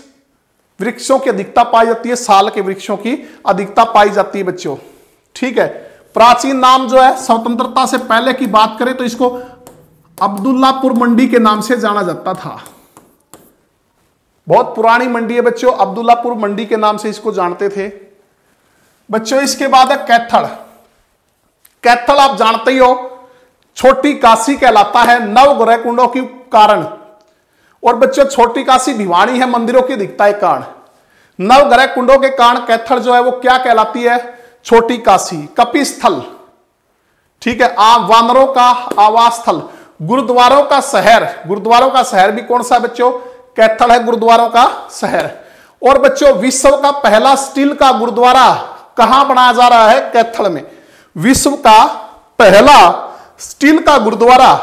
वृक्षों की अधिकता पाई जाती है? साल के वृक्षों की अधिकता पाई जाती है बच्चों। ठीक है। प्राचीन नाम जो है स्वतंत्रता से पहले की बात करें तो इसको अब्दुल्लापुर मंडी के नाम से जाना जाता था। बहुत पुरानी मंडी है बच्चों, अब्दुल्लापुर मंडी के नाम से इसको जानते थे बच्चों। इसके बाद है कैथल। कैथल आप जानते ही हो छोटी काशी कहलाता है नवग्रह कुंडों के कारण। और बच्चों छोटी काशी भिवानी है मंदिरों की अधिकता के कारण। नवग्रह कुंडों के कारण कैथल जो है वो क्या कहलाती है? छोटी काशी। कपिस्थल, ठीक है, वानरों का आवास स्थल। गुरुद्वारों का शहर, गुरुद्वारों का शहर भी कौन सा बच्चों? कैथल है गुरुद्वारों का शहर। और बच्चों विश्व का पहला स्टील का गुरुद्वारा कहां बनाया जा रहा है? कैथल में। विश्व का पहला स्टील का गुरुद्वारा,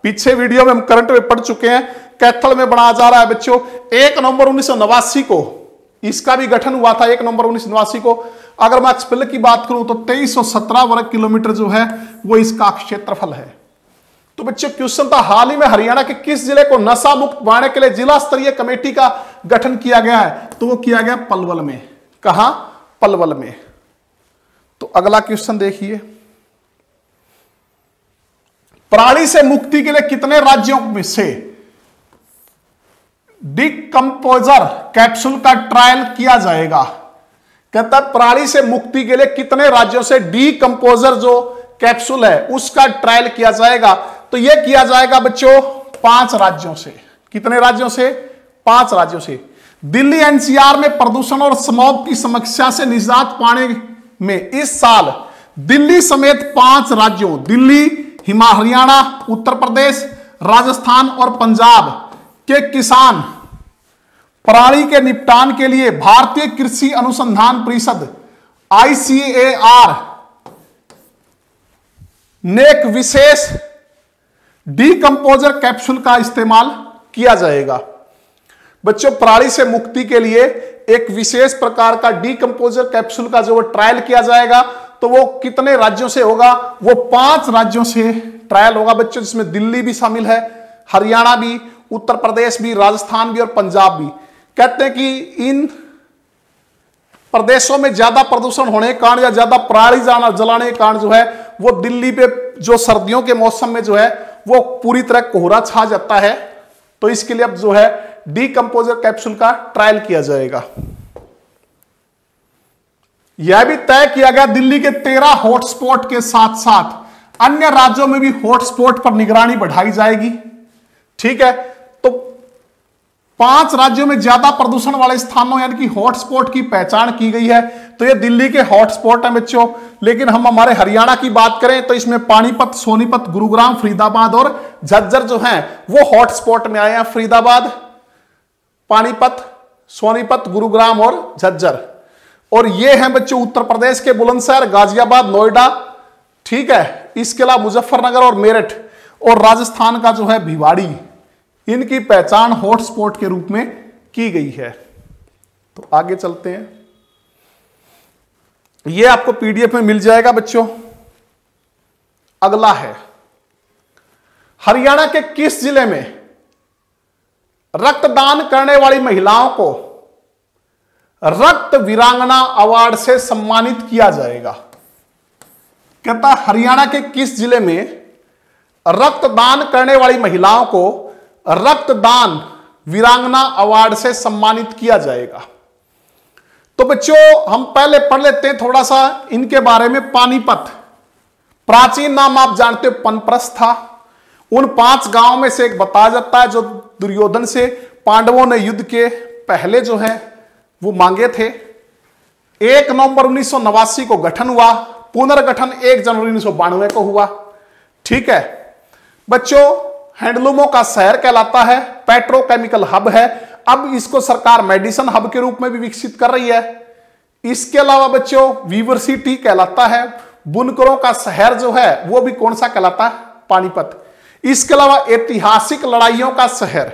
पीछे वीडियो में हम करंट में पढ़ चुके हैं, कैथल में बनाया जा रहा है बच्चों। 1 नवंबर 1989 को इसका भी गठन हुआ था। 1 नवंबर 1989 को। अगर मैं अक्षरफल की बात करूं तो 2317 वर्ग किलोमीटर जो है वो इसका क्षेत्रफल है। तो बच्चों क्वेश्चन था, हाल ही में हरियाणा के किस जिले को नशा मुक्त बनाने के लिए जिला स्तरीय कमेटी का गठन किया गया है? तो वो किया गया पलवल में। कहां? पलवल में। तो अगला क्वेश्चन देखिए, पराली से मुक्ति के लिए कितने राज्यों में से डिकम्पोजर कैप्सूल का ट्रायल किया जाएगा? कहता है पराली से मुक्ति के लिए कितने राज्यों से डिकम्पोजर जो कैप्सूल है उसका ट्रायल किया जाएगा? तो यह किया जाएगा बच्चों 5 राज्यों से। कितने राज्यों से? 5 राज्यों से। दिल्ली एनसीआर में प्रदूषण और स्मॉग की समस्या से निजात पाने में इस साल दिल्ली समेत 5 राज्यों दिल्ली, हरियाणा, उत्तर प्रदेश, राजस्थान और पंजाब के किसान पराली के निपटान के लिए भारतीय कृषि अनुसंधान परिषद ICAR ने एक विशेष डीकंपोजर कैप्सूल का इस्तेमाल किया जाएगा। बच्चों, पराली से मुक्ति के लिए एक विशेष प्रकार का डीकंपोजर कैप्सूल का जो ट्रायल किया जाएगा, तो वो कितने राज्यों से होगा? वो 5 राज्यों से ट्रायल होगा बच्चों, जिसमें दिल्ली भी शामिल है, हरियाणा भी, उत्तर प्रदेश भी, राजस्थान भी और पंजाब भी। कहते हैं कि इन प्रदेशों में ज्यादा प्रदूषण होने के कारण या ज्यादा पराली जलाने के कारण जो है वो दिल्ली पे जो सर्दियों के मौसम में जो है वो पूरी तरह कोहरा छा जाता है। तो इसके लिए अब जो है डीकंपोजर कैप्सूल का ट्रायल किया जाएगा। यह भी तय किया गया दिल्ली के 13 हॉटस्पॉट के साथ साथ अन्य राज्यों में भी हॉटस्पॉट पर निगरानी बढ़ाई जाएगी। ठीक है, तो 5 राज्यों में ज्यादा प्रदूषण वाले स्थानों यानी कि हॉटस्पॉट की पहचान की गई है। तो ये दिल्ली के हॉटस्पॉट है बच्चों। लेकिन हम हमारे हरियाणा की बात करें तो इसमें पानीपत, सोनीपत, गुरुग्राम, फरीदाबाद और झज्जर जो हैं वो हॉटस्पॉट में आए हैं। फरीदाबाद, पानीपत, सोनीपत, गुरुग्राम और झज्जर। और ये हैं बच्चों उत्तर प्रदेश के बुलंदशहर, गाजियाबाद, नोएडा। ठीक है, इसके अलावा मुजफ्फरनगर और मेरठ, और राजस्थान का जो है भिवाड़ी, इनकी पहचान हॉटस्पॉट के रूप में की गई है। तो आगे चलते हैं, ये आपको पीडीएफ में मिल जाएगा बच्चों। अगला है हरियाणा के किस जिले में रक्तदान करने वाली महिलाओं को रक्त वीरांगना अवार्ड से सम्मानित किया जाएगा? कहता हरियाणा के किस जिले में रक्तदान करने वाली महिलाओं को रक्तदान वीरांगना अवार्ड से सम्मानित किया जाएगा? तो बच्चों हम पहले पढ़ लेते हैं थोड़ा सा इनके बारे में। पानीपत, प्राचीन नाम आप जानते हो पनप्रस्थ था। उन 5 गांवों में से एक बताया जाता है जो दुर्योधन से पांडवों ने युद्ध के पहले जो है वो मांगे थे। 1 नवंबर 1989 को गठन हुआ, पुनर्गठन 1 जनवरी 1992 को हुआ। ठीक है बच्चों, हैंडलूमों का शहर कहलाता है, पेट्रोकेमिकल हब है। अब इसको सरकार मेडिसिन हब के रूप में भी विकसित कर रही है। इसके अलावा बच्चों वीवर सिटी कहलाता है, बुनकरों का शहर जो है वो भी कौन सा कहलाता है? पानीपत। इसके अलावा ऐतिहासिक लड़ाइयों का शहर,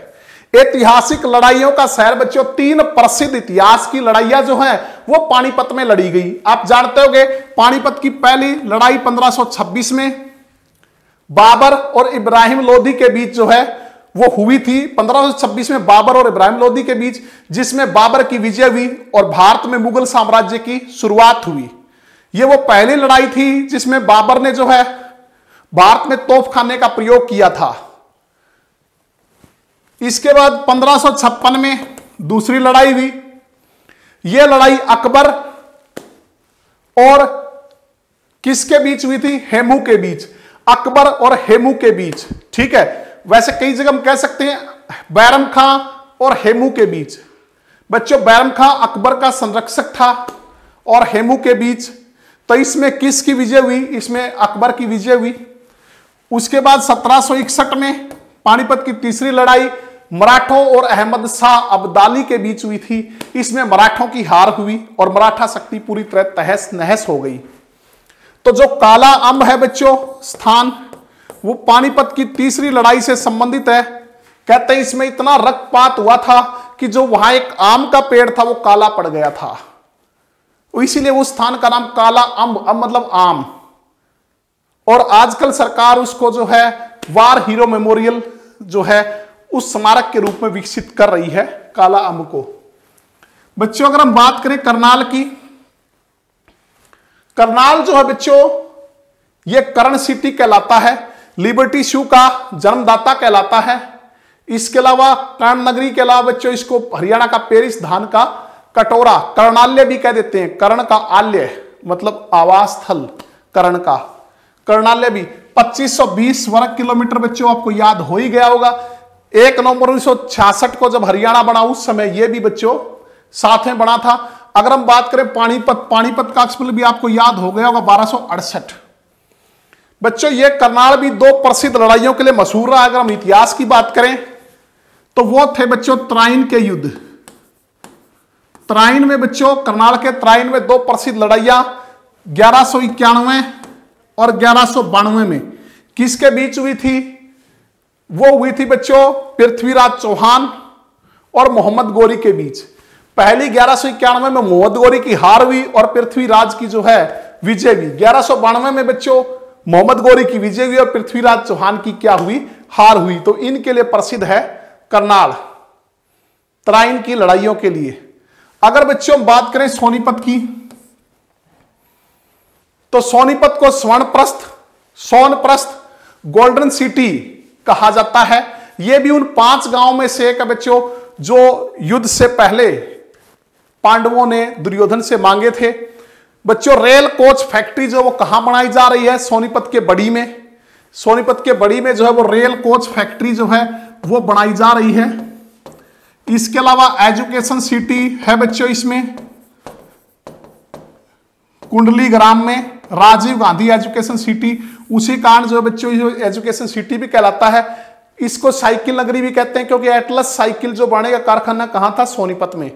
ऐतिहासिक लड़ाइयों का शहर बच्चों, 3 प्रसिद्ध इतिहास की लड़ाइयां जो हैं वो पानीपत में लड़ी गई। आप जानते होंगे पानीपत की पहली लड़ाई 1526 में बाबर और इब्राहिम लोदी के बीच जो है वो हुई थी। 1526 में बाबर और इब्राहिम लोदी के बीच, जिसमें बाबर की विजय हुई और भारत में मुगल साम्राज्य की शुरुआत हुई। ये वो पहली लड़ाई थी जिसमें बाबर ने जो है भारत में तोपखाने का प्रयोग किया था। इसके बाद 1556 में दूसरी लड़ाई हुई। यह लड़ाई अकबर और किसके बीच हुई थी? हेमू के बीच, अकबर और हेमू के बीच। ठीक है, वैसे कई जगह हम कह सकते हैं बैरम खां और हेमू के बीच। बच्चों बैरम खां अकबर का संरक्षक था और हेमू के बीच, तो इसमें किसकी विजय हुई? इसमें अकबर की विजय हुई। उसके बाद 1761 में पानीपत की तीसरी लड़ाई मराठों और अहमद शाह अब्दाली के बीच हुई थी। इसमें मराठों की हार हुई और मराठा शक्ति पूरी तरह तहस नहस हो गई। तो जो काला अम्ब है बच्चों स्थान, वो पानीपत की तीसरी लड़ाई से संबंधित है। कहते हैं इसमें इतना रक्तपात हुआ था कि जो वहां एक आम का पेड़ था वो काला पड़ गया था, इसीलिए उस स्थान का नाम काला अम्ब, मतलब आम। और आजकल सरकार उसको जो है वार हीरो मेमोरियल जो है उस स्मारक के रूप में विकसित कर रही है काला अम्ब को। बच्चों अगर हम बात करें करनाल की, करनाल जो है बच्चों ये कर्ण सिटी कहलाता है, लिबर्टी शू का जन्मदाता कहलाता है। इसके अलावा कर्ण नगरी के अलावा बच्चों इसको हरियाणा का पेरिस धान का कटोरा, कर्णाल्य भी कह देते हैं। कर्ण का आल्य मतलब आवास स्थल, कर्ण का कर्णाल्य भी। 2520 वर्ग किलोमीटर बच्चों आपको याद हो ही गया होगा। 1 नवंबर 1966 को जब हरियाणा बना उस समय ये भी बच्चों साथ में बना था। अगर हम बात करें पानीपत का एक्सप्लोर भी आपको याद हो गया होगा 1268। बच्चों ये करनाल भी 2 प्रसिद्ध लड़ाइयों के लिए मशहूर रहा। अगर हम इतिहास की बात करें तो वो थे बच्चों तराइन के युद्ध। तराइन में बच्चों, करनाल के तराइन में 2 प्रसिद्ध लड़ाइयां 1191 और 1192 में किसके बीच हुई थी? वो हुई थी बच्चों पृथ्वीराज चौहान और मोहम्मद गौरी के बीच। पहली 1191 में मोहम्मद गौरी की हार हुई और पृथ्वीराज की जो है विजय हुई। 1192 में बच्चों मोहम्मद गौरी की विजय हुई और पृथ्वीराज चौहान की क्या हुई? हार हुई। तो इनके लिए प्रसिद्ध है करनाल, तराइन की लड़ाइयों के लिए। अगर बच्चों हम बात करें सोनीपत की, तो सोनीपत को सोनप्रस्थ गोल्डन सिटी कहा जाता है। यह भी उन 5 गांवों में से एक है बच्चों जो युद्ध से पहले पांडवों ने दुर्योधन से मांगे थे। बच्चों रेल कोच फैक्ट्री जो वो कहां बनाई जा रही है? सोनीपत के बड़ी में। सोनीपत के बड़ी में जो है वो रेल कोच फैक्ट्री जो है वो बनाई जा रही है। इसके अलावा एजुकेशन सिटी है बच्चों इसमें कुंडली ग्राम में, राजीव गांधी एजुकेशन सिटी। उसी कारण जो बच्चों एजुकेशन सिटी भी कहलाता है। इसको साइकिल नगरी भी कहते हैं क्योंकि एटलस साइकिल जो बनाने का कारखाना कहां था? सोनीपत में।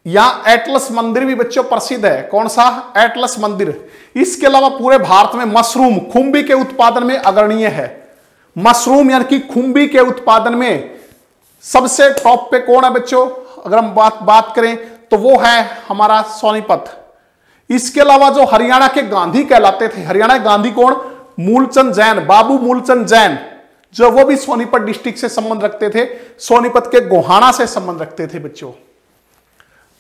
यहां एटलस मंदिर भी बच्चों प्रसिद्ध है। कौन सा? एटलस मंदिर। इसके अलावा पूरे भारत में मशरूम, खुम्बी के उत्पादन में अग्रणीय है। मशरूम यानी कि खुम्बी के उत्पादन में सबसे टॉप पे कौन है बच्चों? अगर हम बात करें तो वो है हमारा सोनीपत। इसके अलावा जो हरियाणा के गांधी कहलाते थे, हरियाणा के गांधी कौन? मूलचंद जैन, बाबू मूलचंद जैन, जो वो भी सोनीपत डिस्ट्रिक्ट से संबंध रखते थे, सोनीपत के गोहाना से संबंध रखते थे बच्चों।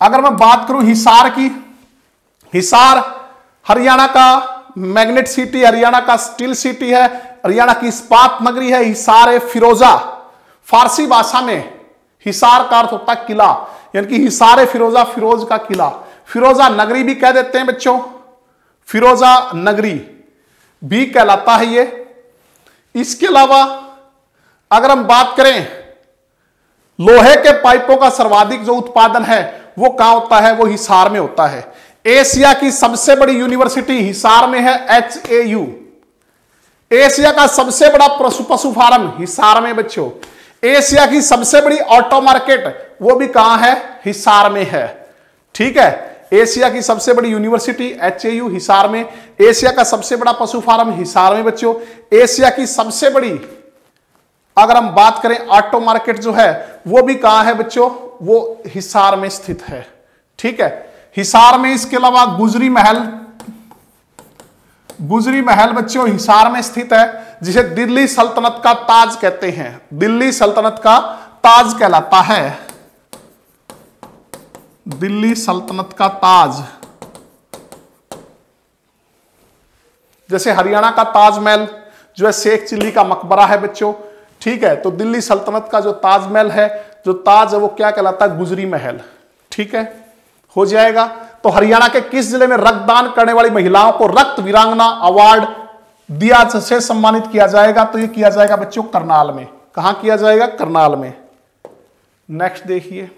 अगर मैं बात करूं हिसार की, हिसार हरियाणा का मैग्नेट सिटी, हरियाणा का स्टील सिटी है, हरियाणा की इस्पात नगरी है। हिसार ए फिरोजा, फारसी भाषा में हिसार का अर्थ होता है किला, यानी कि हिसार ए फिरोजा, फिरोज का किला। फिरोजा नगरी भी कह देते हैं बच्चों, फिरोजा नगरी भी कहलाता है ये। इसके अलावा अगर हम बात करें लोहे के पाइपों का सर्वाधिक जो उत्पादन है वो कहां होता है? वो हिसार में होता है। एशिया की सबसे बड़ी यूनिवर्सिटी हिसार में है, HAU। एशिया का सबसे बड़ा पशु फार्म हिसार में बच्चों। एशिया की सबसे बड़ी ऑटो मार्केट वो भी कहां है? हिसार में है। ठीक है, एशिया की सबसे बड़ी यूनिवर्सिटी HAU हिसार में। एशिया का सबसे बड़ा पशु फार्म हिसार में बच्चों। एशिया की सबसे बड़ी अगर हम बात करें ऑटो मार्केट जो है वो भी कहां है बच्चों? वो हिसार में स्थित है। ठीक है, हिसार में। इसके अलावा गुजरी महल बच्चों हिसार में स्थित है, जिसे दिल्ली सल्तनत का ताज कहते हैं। दिल्ली सल्तनत का ताज कहलाता है, दिल्ली सल्तनत का ताज। जैसे हरियाणा का ताजमहल जो है शेख चिल्ली का मकबरा है बच्चों। ठीक है, तो दिल्ली सल्तनत का जो ताजमहल है, जो ताज है वो क्या कहलाता है? गुजरी महल। ठीक है, हो जाएगा। तो हरियाणा के किस जिले में रक्तदान करने वाली महिलाओं को रक्त वीरांगना अवार्ड दिया से सम्मानित किया जाएगा? तो ये किया जाएगा बच्चों करनाल में। कहां किया जाएगा? करनाल में। नेक्स्ट देखिए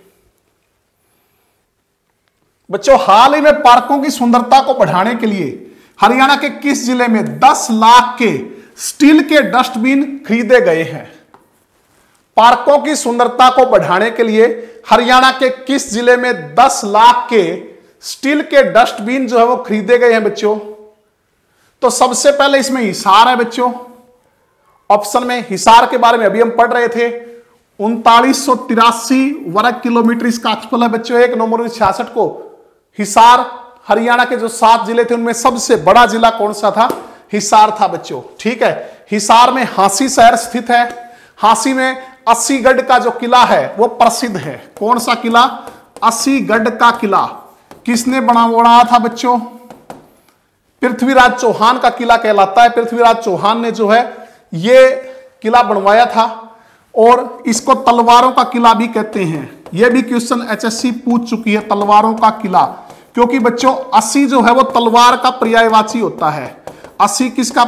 बच्चों, हाल ही में पार्कों की सुंदरता को बढ़ाने के लिए हरियाणा के किस जिले में 10 लाख के स्टील के डस्टबिन खरीदे गए हैं? पार्कों की सुंदरता को बढ़ाने के लिए हरियाणा के किस जिले में 10 लाख के स्टील के डस्टबिन जो है वो खरीदे गए हैं बच्चों? तो सबसे पहले इसमें हिसार है बच्चों। ऑप्शन में हिसार के बारे में अभी हम पढ़ रहे थे। 3983 वर्ग किलोमीटर इसका क्षेत्रफल है बच्चों। 1 नवंबर 1966 को हिसार हरियाणा के जो 7 जिले थे उनमें सबसे बड़ा जिला कौन सा था? हिसार था बच्चों। ठीक है, हिसार में हांसी शहर स्थित है। हांसी में अस्सीगढ़ का जो किला है वो प्रसिद्ध है। कौन सा किला? अस्सीगढ़ का किला। किसने बनाया था बच्चों? पृथ्वीराज चौहान का किला कहलाता है। पृथ्वीराज चौहान ने जो है ये किला बनवाया था और इसको तलवारों का किला भी कहते हैं। यह भी क्वेश्चन HSC पूछ चुकी है, तलवारों का किला, क्योंकि बच्चों 80 जो है वो तलवार का पर्यायवाची होता है। 80 किसका?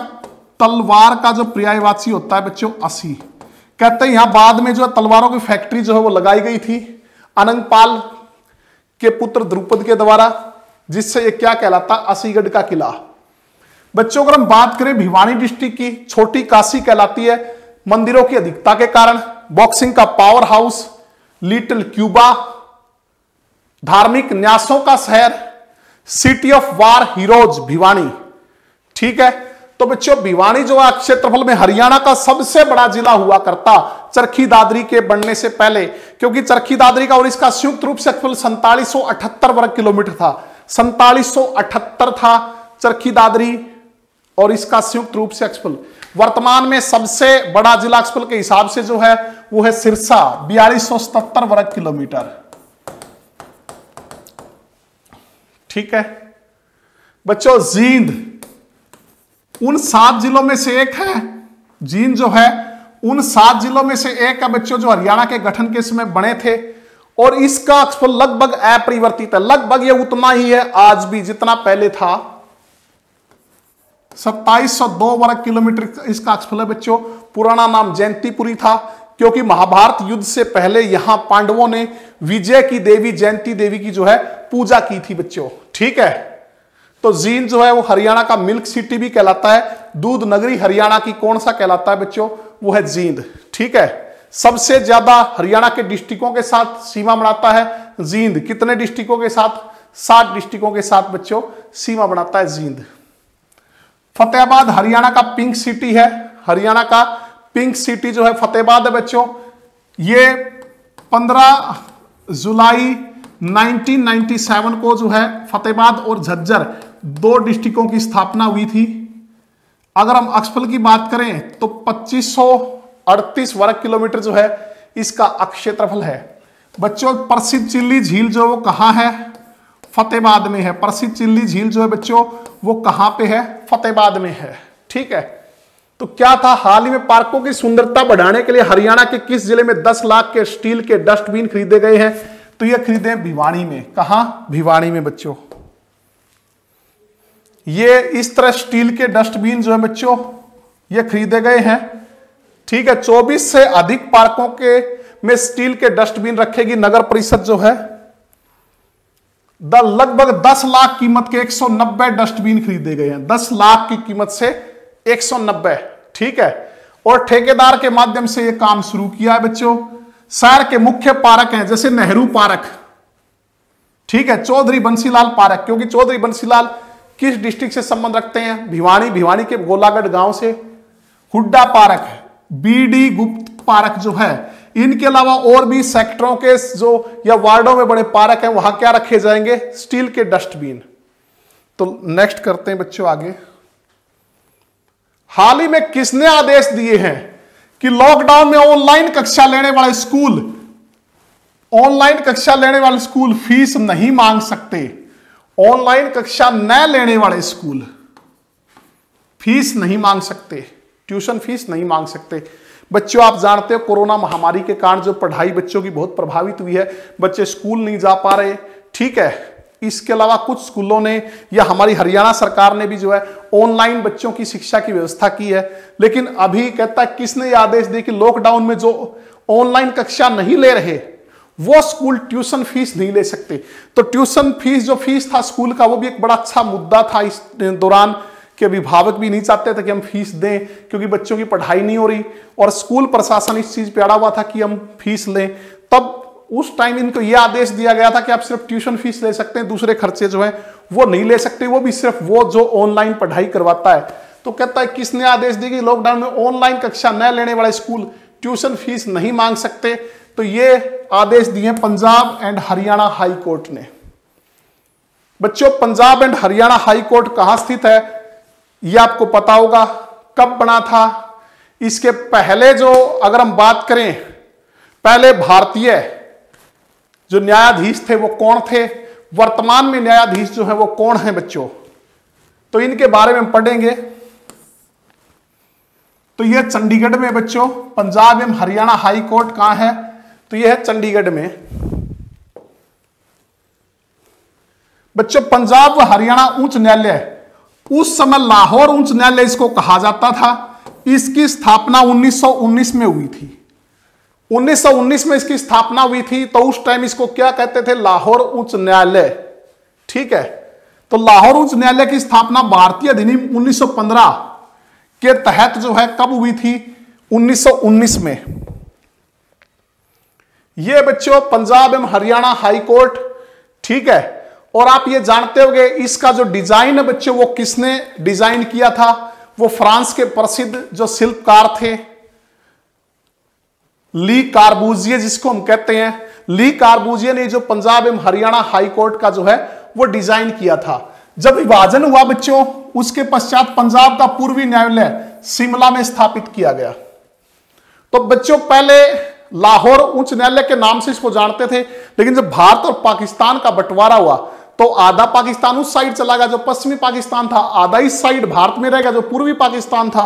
तलवार का जो पर्यायवाची होता है बच्चों 80। कहते हैं यहां बाद में जो है तलवारों की फैक्ट्री जो है वो लगाई गई थी अनंगपाल के पुत्र द्रुपद के द्वारा, जिससे ये क्या कहलाता, असीगढ़ का किला। बच्चों अगर हम बात करें भिवानी डिस्ट्रिक्ट की, छोटी काशी कहलाती है मंदिरों की अधिकता के कारण, बॉक्सिंग का पावर हाउस, लिटिल क्यूबा, धार्मिक न्यासों का शहर, city of war heroes Bhiwani. ठीक है, तो बच्चों भिवानी जो है क्षेत्रफल में हरियाणा का सबसे बड़ा जिला हुआ करता चरखी दादरी के बनने से पहले, क्योंकि चरखी दादरी का और इसका संयुक्त रूप से क्षेत्रफल 4778 वर्ग किलोमीटर था। 4778 था चरखी दादरी और इसका संयुक्त रूप से क्षेत्रफल। वर्तमान में सबसे बड़ा जिला क्षेत्रफल के हिसाब से जो है वो है सिरसा, 4277 वर्ग किलोमीटर। ठीक है बच्चों, जींद उन 7 जिलों में से एक है। जींद जो है उन 7 जिलों में से एक है बच्चों जो हरियाणा के गठन के समय बने थे, और इसका क्षेत्रफल लगभग अपरिवर्तित है, लगभग ये उतना ही है आज भी जितना पहले था। 2702 वर्ग किलोमीटर इसका क्षेत्रफल है बच्चों। पुराना नाम जयंतीपुरी था, क्योंकि महाभारत युद्ध से पहले यहां पांडवों ने विजय की देवी जयंती देवी की जो है पूजा की थी बच्चों। ठीक है, तो जींद जो है वो हरियाणा का मिल्क सिटी भी कहलाता है। दूध नगरी हरियाणा की कौन सा कहलाता है बच्चों, वो है जींद। ठीक है, सबसे ज्यादा हरियाणा के डिस्ट्रिक्टों के साथ सीमा बनाता है जींद। कितने डिस्ट्रिक्टों के साथ, 7 डिस्ट्रिक्टों के साथ बच्चों सीमा बनाता है जींद। फतेहाबाद हरियाणा का पिंक सिटी है। हरियाणा का पिंक सिटी जो है फतेहाबाद है बच्चों। ये 15 जुलाई 1997 को जो है फतेहाबाद और झज्जर 2 डिस्ट्रिक्टों की स्थापना हुई थी। अगर हम क्षेत्रफल की बात करें तो 2538 वर्ग किलोमीटर जो है इसका क्षेत्रफल है बच्चों। प्रसिद्ध चिल्ली झील जो वो कहां है, फतेहाबाद में है। प्रसिद्ध चिल्ली झील जो है बच्चों वो कहां पे है, फतेहाबाद में है। ठीक है, तो क्या था, हाल ही में पार्कों की सुंदरता बढ़ाने के लिए हरियाणा के किस जिले में 10 लाख के स्टील के डस्टबिन खरीदे गए हैं, तो ये खरीदे भिवानी में। कहां, भिवानी में बच्चों। ये इस तरह स्टील के डस्टबिन जो है बच्चों ये खरीदे गए हैं। ठीक है, 24 से अधिक पार्कों के में स्टील के डस्टबिन रखेगी नगर परिषद जो है। लगभग 10 लाख कीमत के 190 डस्टबिन खरीदे गए हैं। 10 लाख की कीमत से 190। ठीक है, और ठेकेदार के माध्यम से यह काम शुरू किया है बच्चों। शहर के मुख्य पार्क हैं जैसे नेहरू पार्क, ठीक है, चौधरी बंसीलाल पार्क, क्योंकि चौधरी बंसीलाल किस डिस्ट्रिक्ट से संबंध रखते हैं, भिवानी, भिवानी के गोलागढ़ गांव से। हुड्डा पार्क, बीडी गुप्त पार्क जो है, इनके अलावा और भी सेक्टरों के जो या वार्डों में बड़े पार्क हैं वहां क्या रखे जाएंगे, स्टील के डस्टबिन। तो नेक्स्ट करते हैं बच्चों आगे। हाल ही में किसने आदेश दिए हैं कि लॉकडाउन में ऑनलाइन कक्षा लेने वाले स्कूल फीस नहीं मांग सकते। ऑनलाइन कक्षा न लेने वाले स्कूल फीस नहीं मांग सकते, ट्यूशन फीस नहीं मांग सकते। बच्चों आप जानते हो कोरोना महामारी के कारण जो पढ़ाई बच्चों की बहुत प्रभावित हुई है, बच्चे स्कूल नहीं जा पा रहे। ठीक है, इसके अलावा कुछ स्कूलों ने या हमारी हरियाणा सरकार ने भी जो है ऑनलाइन बच्चों की शिक्षा की व्यवस्था की है। लेकिन अभी कहता है किसने ये आदेश दिए कि लॉकडाउन में जो ऑनलाइन कक्षा नहीं ले रहे वो स्कूल ट्यूशन फीस नहीं ले सकते। तो ट्यूशन फीस जो फीस था स्कूल का वो भी एक बड़ा अच्छा मुद्दा था इस दौरान, कि अभिभावक भी नहीं चाहते थे कि हम फीस दें क्योंकि बच्चों की पढ़ाई नहीं हो रही, और स्कूल प्रशासन इस चीज पे अड़ा हुआ था कि हम फीस लें। तब उस टाइम इनको यह आदेश दिया गया था कि आप सिर्फ ट्यूशन फीस ले सकते हैं, दूसरे खर्चे जो है वो नहीं ले सकते, वो भी सिर्फ वो जो ऑनलाइन पढ़ाई करवाता है। तो कहता है किसने आदेश दिया कि लॉकडाउन में ऑनलाइन कक्षा न लेने वाले स्कूल ट्यूशन फीस नहीं मांग सकते, तो ये आदेश दिए Punjab and Haryana high court ने। बच्चों Punjab and Haryana high court कहां स्थित है ये आपको पता होगा, कब बना था। इसके पहले जो अगर हम बात करें, पहले भारतीय जो न्यायाधीश थे वो कौन थे, वर्तमान में न्यायाधीश जो है वो कौन है बच्चों, तो इनके बारे में हम पढ़ेंगे। तो यह चंडीगढ़ में बच्चों पंजाब एवं हरियाणा हाई कोर्ट कहां है, तो यह है चंडीगढ़ में। बच्चों पंजाब व हरियाणा उच्च न्यायालय, उस समय लाहौर उच्च न्यायालय इसको कहा जाता था। इसकी स्थापना 1919 में हुई थी। 1919 में इसकी स्थापना हुई थी, तो उस टाइम इसको क्या कहते थे, लाहौर उच्च न्यायालय। ठीक है, तो लाहौर उच्च न्यायालय की स्थापना भारतीय अधिनियम 1915 के तहत जो है कब हुई थी, 1919 में। ये बच्चों पंजाब एवं हरियाणा हाई कोर्ट। ठीक है, और आप ये जानते होंगे इसका जो डिजाइन है बच्चों, वो किसने डिजाइन किया था, वो फ्रांस के प्रसिद्ध जो शिल्पकार थे ली कार्बूजिए, जिसको हम कहते हैं। ली कार्बूजिए ने जो पंजाब एवं हरियाणा हाई कोर्ट का जो है वो डिजाइन किया था। जब विभाजन हुआ बच्चों, उसके पश्चात पंजाब का पूर्वी न्यायालय शिमला में स्थापित किया गया। तो बच्चों पहले लाहौर उच्च न्यायालय के नाम से इसको जानते थे, लेकिन जब भारत और पाकिस्तान का बंटवारा हुआ तो आधा पाकिस्तान उस साइड चला गया जो पश्चिमी पाकिस्तान था, आधा इस साइड भारत में रह गया जो पूर्वी पाकिस्तान था।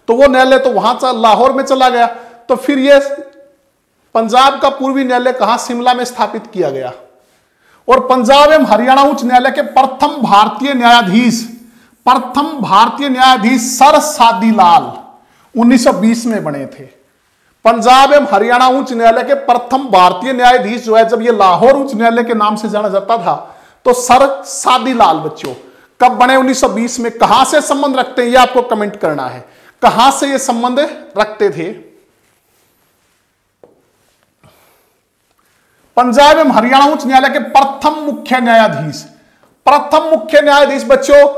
तो वो न्यायालय तो वहां लाहौर में चला गया। तो फिर ये पंजाब का पूर्वी न्यायालय कहां, शिमला में स्थापित किया गया। और पंजाब एवं हरियाणा उच्च न्यायालय के प्रथम भारतीय न्यायाधीश सर सादीलाल 1920 में बने थे। पंजाब एवं हरियाणा उच्च न्यायालय के प्रथम भारतीय न्यायाधीश जो है, जब ये लाहौर उच्च न्यायालय के नाम से जाना जाता था, तो सर सादीलाल बच्चों कब बने, 1920 में। कहां से संबंध रखते हैं ये आपको कमेंट करना है, कहां से ये संबंध रखते थे। पंजाब एवं हरियाणा उच्च न्यायालय के प्रथम मुख्य न्यायाधीश बच्चों,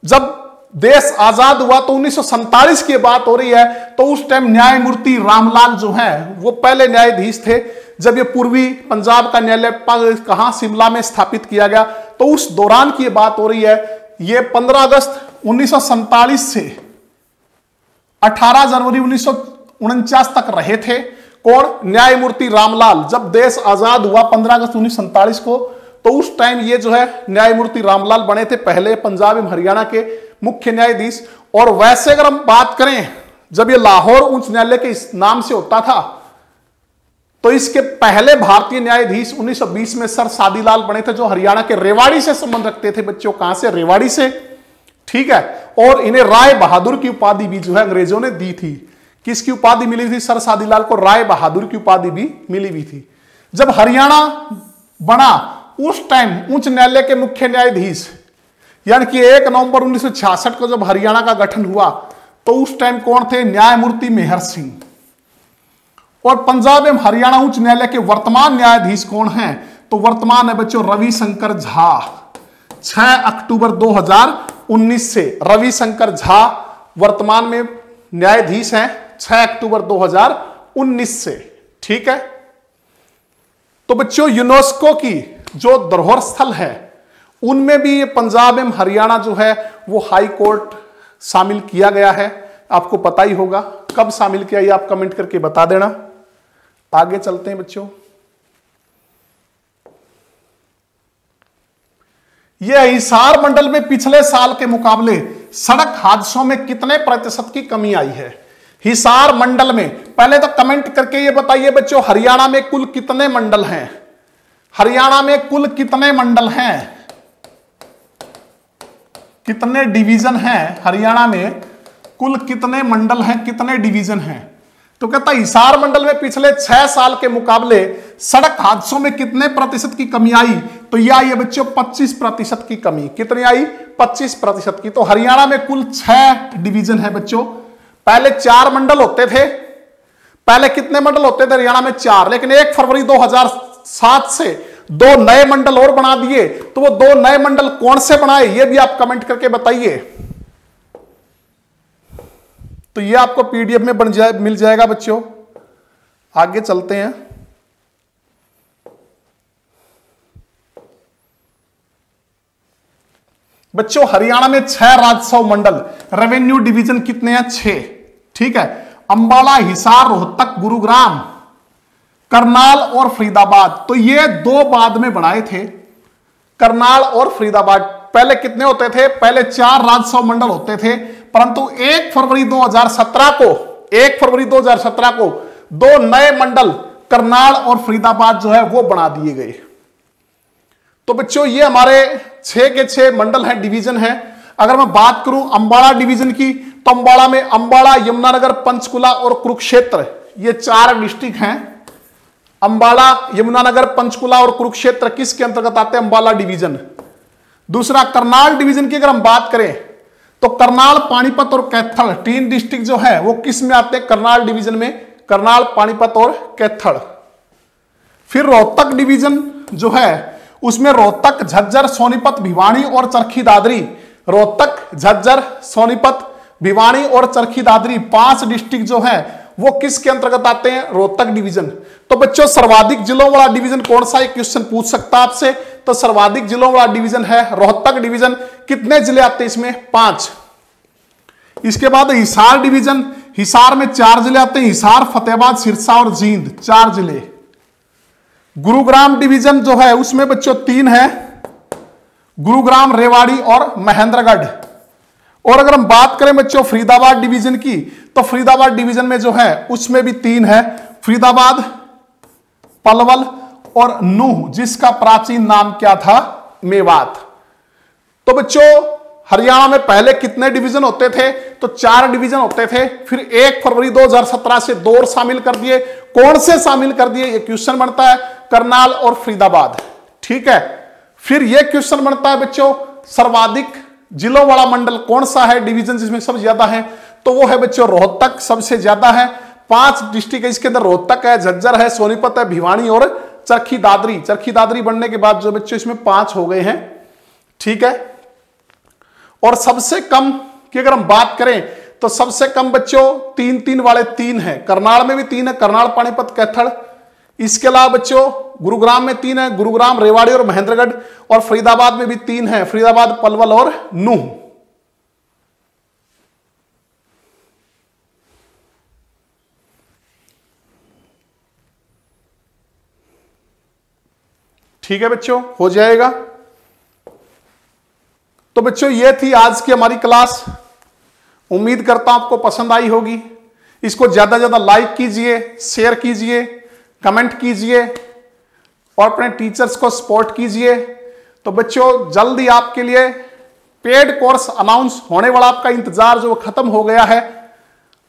जब देश आजाद हुआ तो 1947 की बात हो रही है, तो उस टाइम न्यायमूर्ति रामलाल जो हैं वो पहले न्यायाधीश थे। जब ये पूर्वी पंजाब का न्यायालय कहां, शिमला में स्थापित किया गया, तो उस दौरान की बात हो रही है। ये 15 अगस्त 1947 से 18 जनवरी 1949 तक रहे थे। कौन, न्यायमूर्ति रामलाल। जब देश आजाद हुआ 15 अगस्त 1947 को, तो उस टाइम ये जो है न्यायमूर्ति रामलाल बने थे पहले पंजाब एवं हरियाणा के मुख्य न्यायाधीश। और वैसे अगर हम बात करें, जब ये लाहौर उच्च न्यायालय के इस नाम से होता था, तो इसके पहले भारतीय न्यायाधीश 1920 में सर सादीलाल बने थे, जो हरियाणा के रेवाड़ी से संबंध रखते थे बच्चों। कहां से, रेवाड़ी से। ठीक है, और इन्हें राय बहादुर की उपाधि भी जो है अंग्रेजों ने दी थी। किसकी उपाधि मिली थी, सर सादीलाल को राय बहादुर की उपाधि भी मिली हुई थी। जब हरियाणा बना उस टाइम उच्च न्यायालय के मुख्य न्यायाधीश, यानी कि 1 नवंबर 1966 को जब हरियाणा का गठन हुआ, तो उस टाइम कौन थे, न्यायमूर्ति मेहर सिंह। और पंजाब एवं हरियाणा उच्च न्यायालय के वर्तमान न्यायाधीश कौन हैं, तो वर्तमान है बच्चों रविशंकर झा। 6 अक्टूबर 2019 से रविशंकर झा वर्तमान में न्यायाधीश हैं, 6 अक्टूबर 2019 से। ठीक है, तो बच्चों यूनेस्को की जो धरोहर स्थल है उनमें भी ये पंजाब एवं हरियाणा जो है वो हाई कोर्ट शामिल किया गया है। आपको पता ही होगा कब शामिल किया, ये आप कमेंट करके बता देना। आगे चलते हैं बच्चों। यह हिसार मंडल में पिछले साल के मुकाबले सड़क हादसों में कितने प्रतिशत की कमी आई है। हिसार मंडल में, पहले तो कमेंट करके ये बताइए बच्चों, हरियाणा में कुल कितने मंडल हैं, हरियाणा में कुल कितने मंडल हैं, कितने डिवीजन हैं, हरियाणा में कुल कितने मंडल हैं, कितने डिवीजन हैं। तो कहता है हिसार मंडल में पिछले 6 साल के मुकाबले सड़क हादसों में कितने प्रतिशत की कमी आई, तो यह आई है बच्चों 25% की कमी। कितनी आई, 25% की। तो हरियाणा में कुल 6 डिवीजन है बच्चों। पहले 4 मंडल होते थे, पहले कितने मंडल होते थे हरियाणा में, 4, लेकिन 1 फरवरी 2007 से 2 नए मंडल और बना दिए। तो वो 2 नए मंडल कौन से बनाए, ये भी आप कमेंट करके बताइए। तो ये आपको पीडीएफ में मिल जाएगा बच्चों। आगे चलते हैं। बच्चों हरियाणा में 6 राजस्व मंडल, रेवेन्यू डिवीजन कितने हैं, 6। ठीक है, अंबाला, हिसार, रोहतक, गुरुग्राम, करनाल और फरीदाबाद। तो ये 2 बाद में बनाए थे, करनाल और फरीदाबाद। पहले कितने होते थे, पहले 4 राजस्व मंडल होते थे, परंतु 1 फरवरी 2017 को 2 नए मंडल करनाल और फरीदाबाद जो है वो बना दिए गए। तो बच्चों ये हमारे 6 के 6 मंडल हैं, डिवीजन है। अगर मैं बात करूं अंबाला डिवीजन की, तो अंबाला में अंबाला, यमुनानगर, पंचकुला और कुरुक्षेत्र, ये 4 डिस्ट्रिक्ट हैं। अंबाला, यमुनानगर, पंचकुला और कुरुक्षेत्र किसके अंतर्गत आते हैं? अंबाला डिवीजन। दूसरा करनाल डिवीजन की अगर हम बात करें तो करनाल, पानीपत और कैथल 3 डिस्ट्रिक्ट जो है वो किस में आते हैं? करनाल डिवीजन में, करनाल, पानीपत और कैथल। फिर रोहतक डिवीजन जो है उसमें रोहतक, झज्जर, सोनीपत, भिवानी और चरखी दादरी। रोहतक, झज्जर, सोनीपत, भिवानी और चरखी दादरी 5 डिस्ट्रिक्ट जो है वो किसके अंतर्गत आते हैं? रोहतक डिवीजन। तो बच्चों सर्वाधिक जिलों वाला डिवीजन कौन सा है? क्वेश्चन पूछ सकता है आपसे। तो सर्वाधिक जिलों वाला डिवीजन है रोहतक डिवीजन। कितने जिले आते हैं इसमें? 5। इसके बाद हिसार डिवीजन, हिसार में 4 जिले आते हैं, हिसार, फतेहाबाद, सिरसा और जींद 4 जिले। गुरुग्राम डिवीजन जो है उसमें बच्चों 3 है, गुरुग्राम, रेवाड़ी और महेंद्रगढ़। और अगर हम बात करें बच्चों फरीदाबाद डिवीजन की तो फरीदाबाद डिवीजन में जो है उसमें भी 3 है, फरीदाबाद, पलवल और नूह, जिसका प्राचीन नाम क्या था? मेवात। तो बच्चों हरियाणा में पहले कितने डिवीजन होते थे? तो 4 डिवीजन होते थे। फिर 1 फरवरी 2017 से 2 और शामिल कर दिए। कौन से शामिल कर दिए? ये क्वेश्चन बनता है, करनाल और फरीदाबाद। ठीक है। फिर यह क्वेश्चन बनता है बच्चों सर्वाधिक जिलों वाला मंडल कौन सा है, डिवीजन जिसमें सबसे ज्यादा है? तो वो है बच्चों रोहतक, सबसे ज्यादा है। 5 डिस्ट्रिक्ट है इसके अंदर, रोहतक है, झज्जर है, सोनीपत है, भिवानी और चरखी दादरी। चरखी दादरी बनने के बाद जो बच्चों इसमें 5 हो गए हैं। ठीक है। और सबसे कम की अगर हम बात करें तो सबसे कम बच्चों 3-3 वाले 3 है। करनाल में भी 3 है, करनाल, पानीपत, कैथल। इसके अलावा बच्चों गुरुग्राम में 3 है, गुरुग्राम, रेवाड़ी और महेंद्रगढ़। और फरीदाबाद में भी 3 है, फरीदाबाद, पलवल और नूह। ठीक है बच्चों, हो जाएगा। तो बच्चों ये थी आज की हमारी क्लास। उम्मीद करता हूं आपको पसंद आई होगी। इसको ज्यादा से ज्यादा लाइक कीजिए, शेयर कीजिए, कमेंट कीजिए और अपने टीचर्स को सपोर्ट कीजिए। तो बच्चों जल्दी आपके लिए पेड कोर्स अनाउंस होने वाला, आपका इंतजार जो खत्म हो गया है।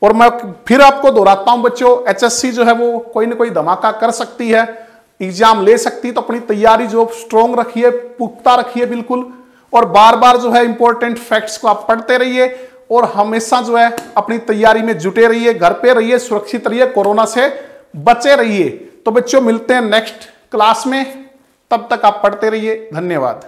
और मैं फिर आपको दोहराता हूं बच्चों, एचएससी जो है वो कोई ना कोई धमाका कर सकती है, एग्जाम ले सकती है। तो अपनी तैयारी जो स्ट्रोंग रखिए, पुख्ता रखिए बिल्कुल। और बार बार जो है इंपॉर्टेंट फैक्ट्स को आप पढ़ते रहिए और हमेशा जो है अपनी तैयारी में जुटे रहिए, घर पे रहिए, सुरक्षित रहिए, कोरोना से बचे रहिए। तो बच्चों मिलते हैं नेक्स्ट क्लास में, तब तक आप पढ़ते रहिए। धन्यवाद।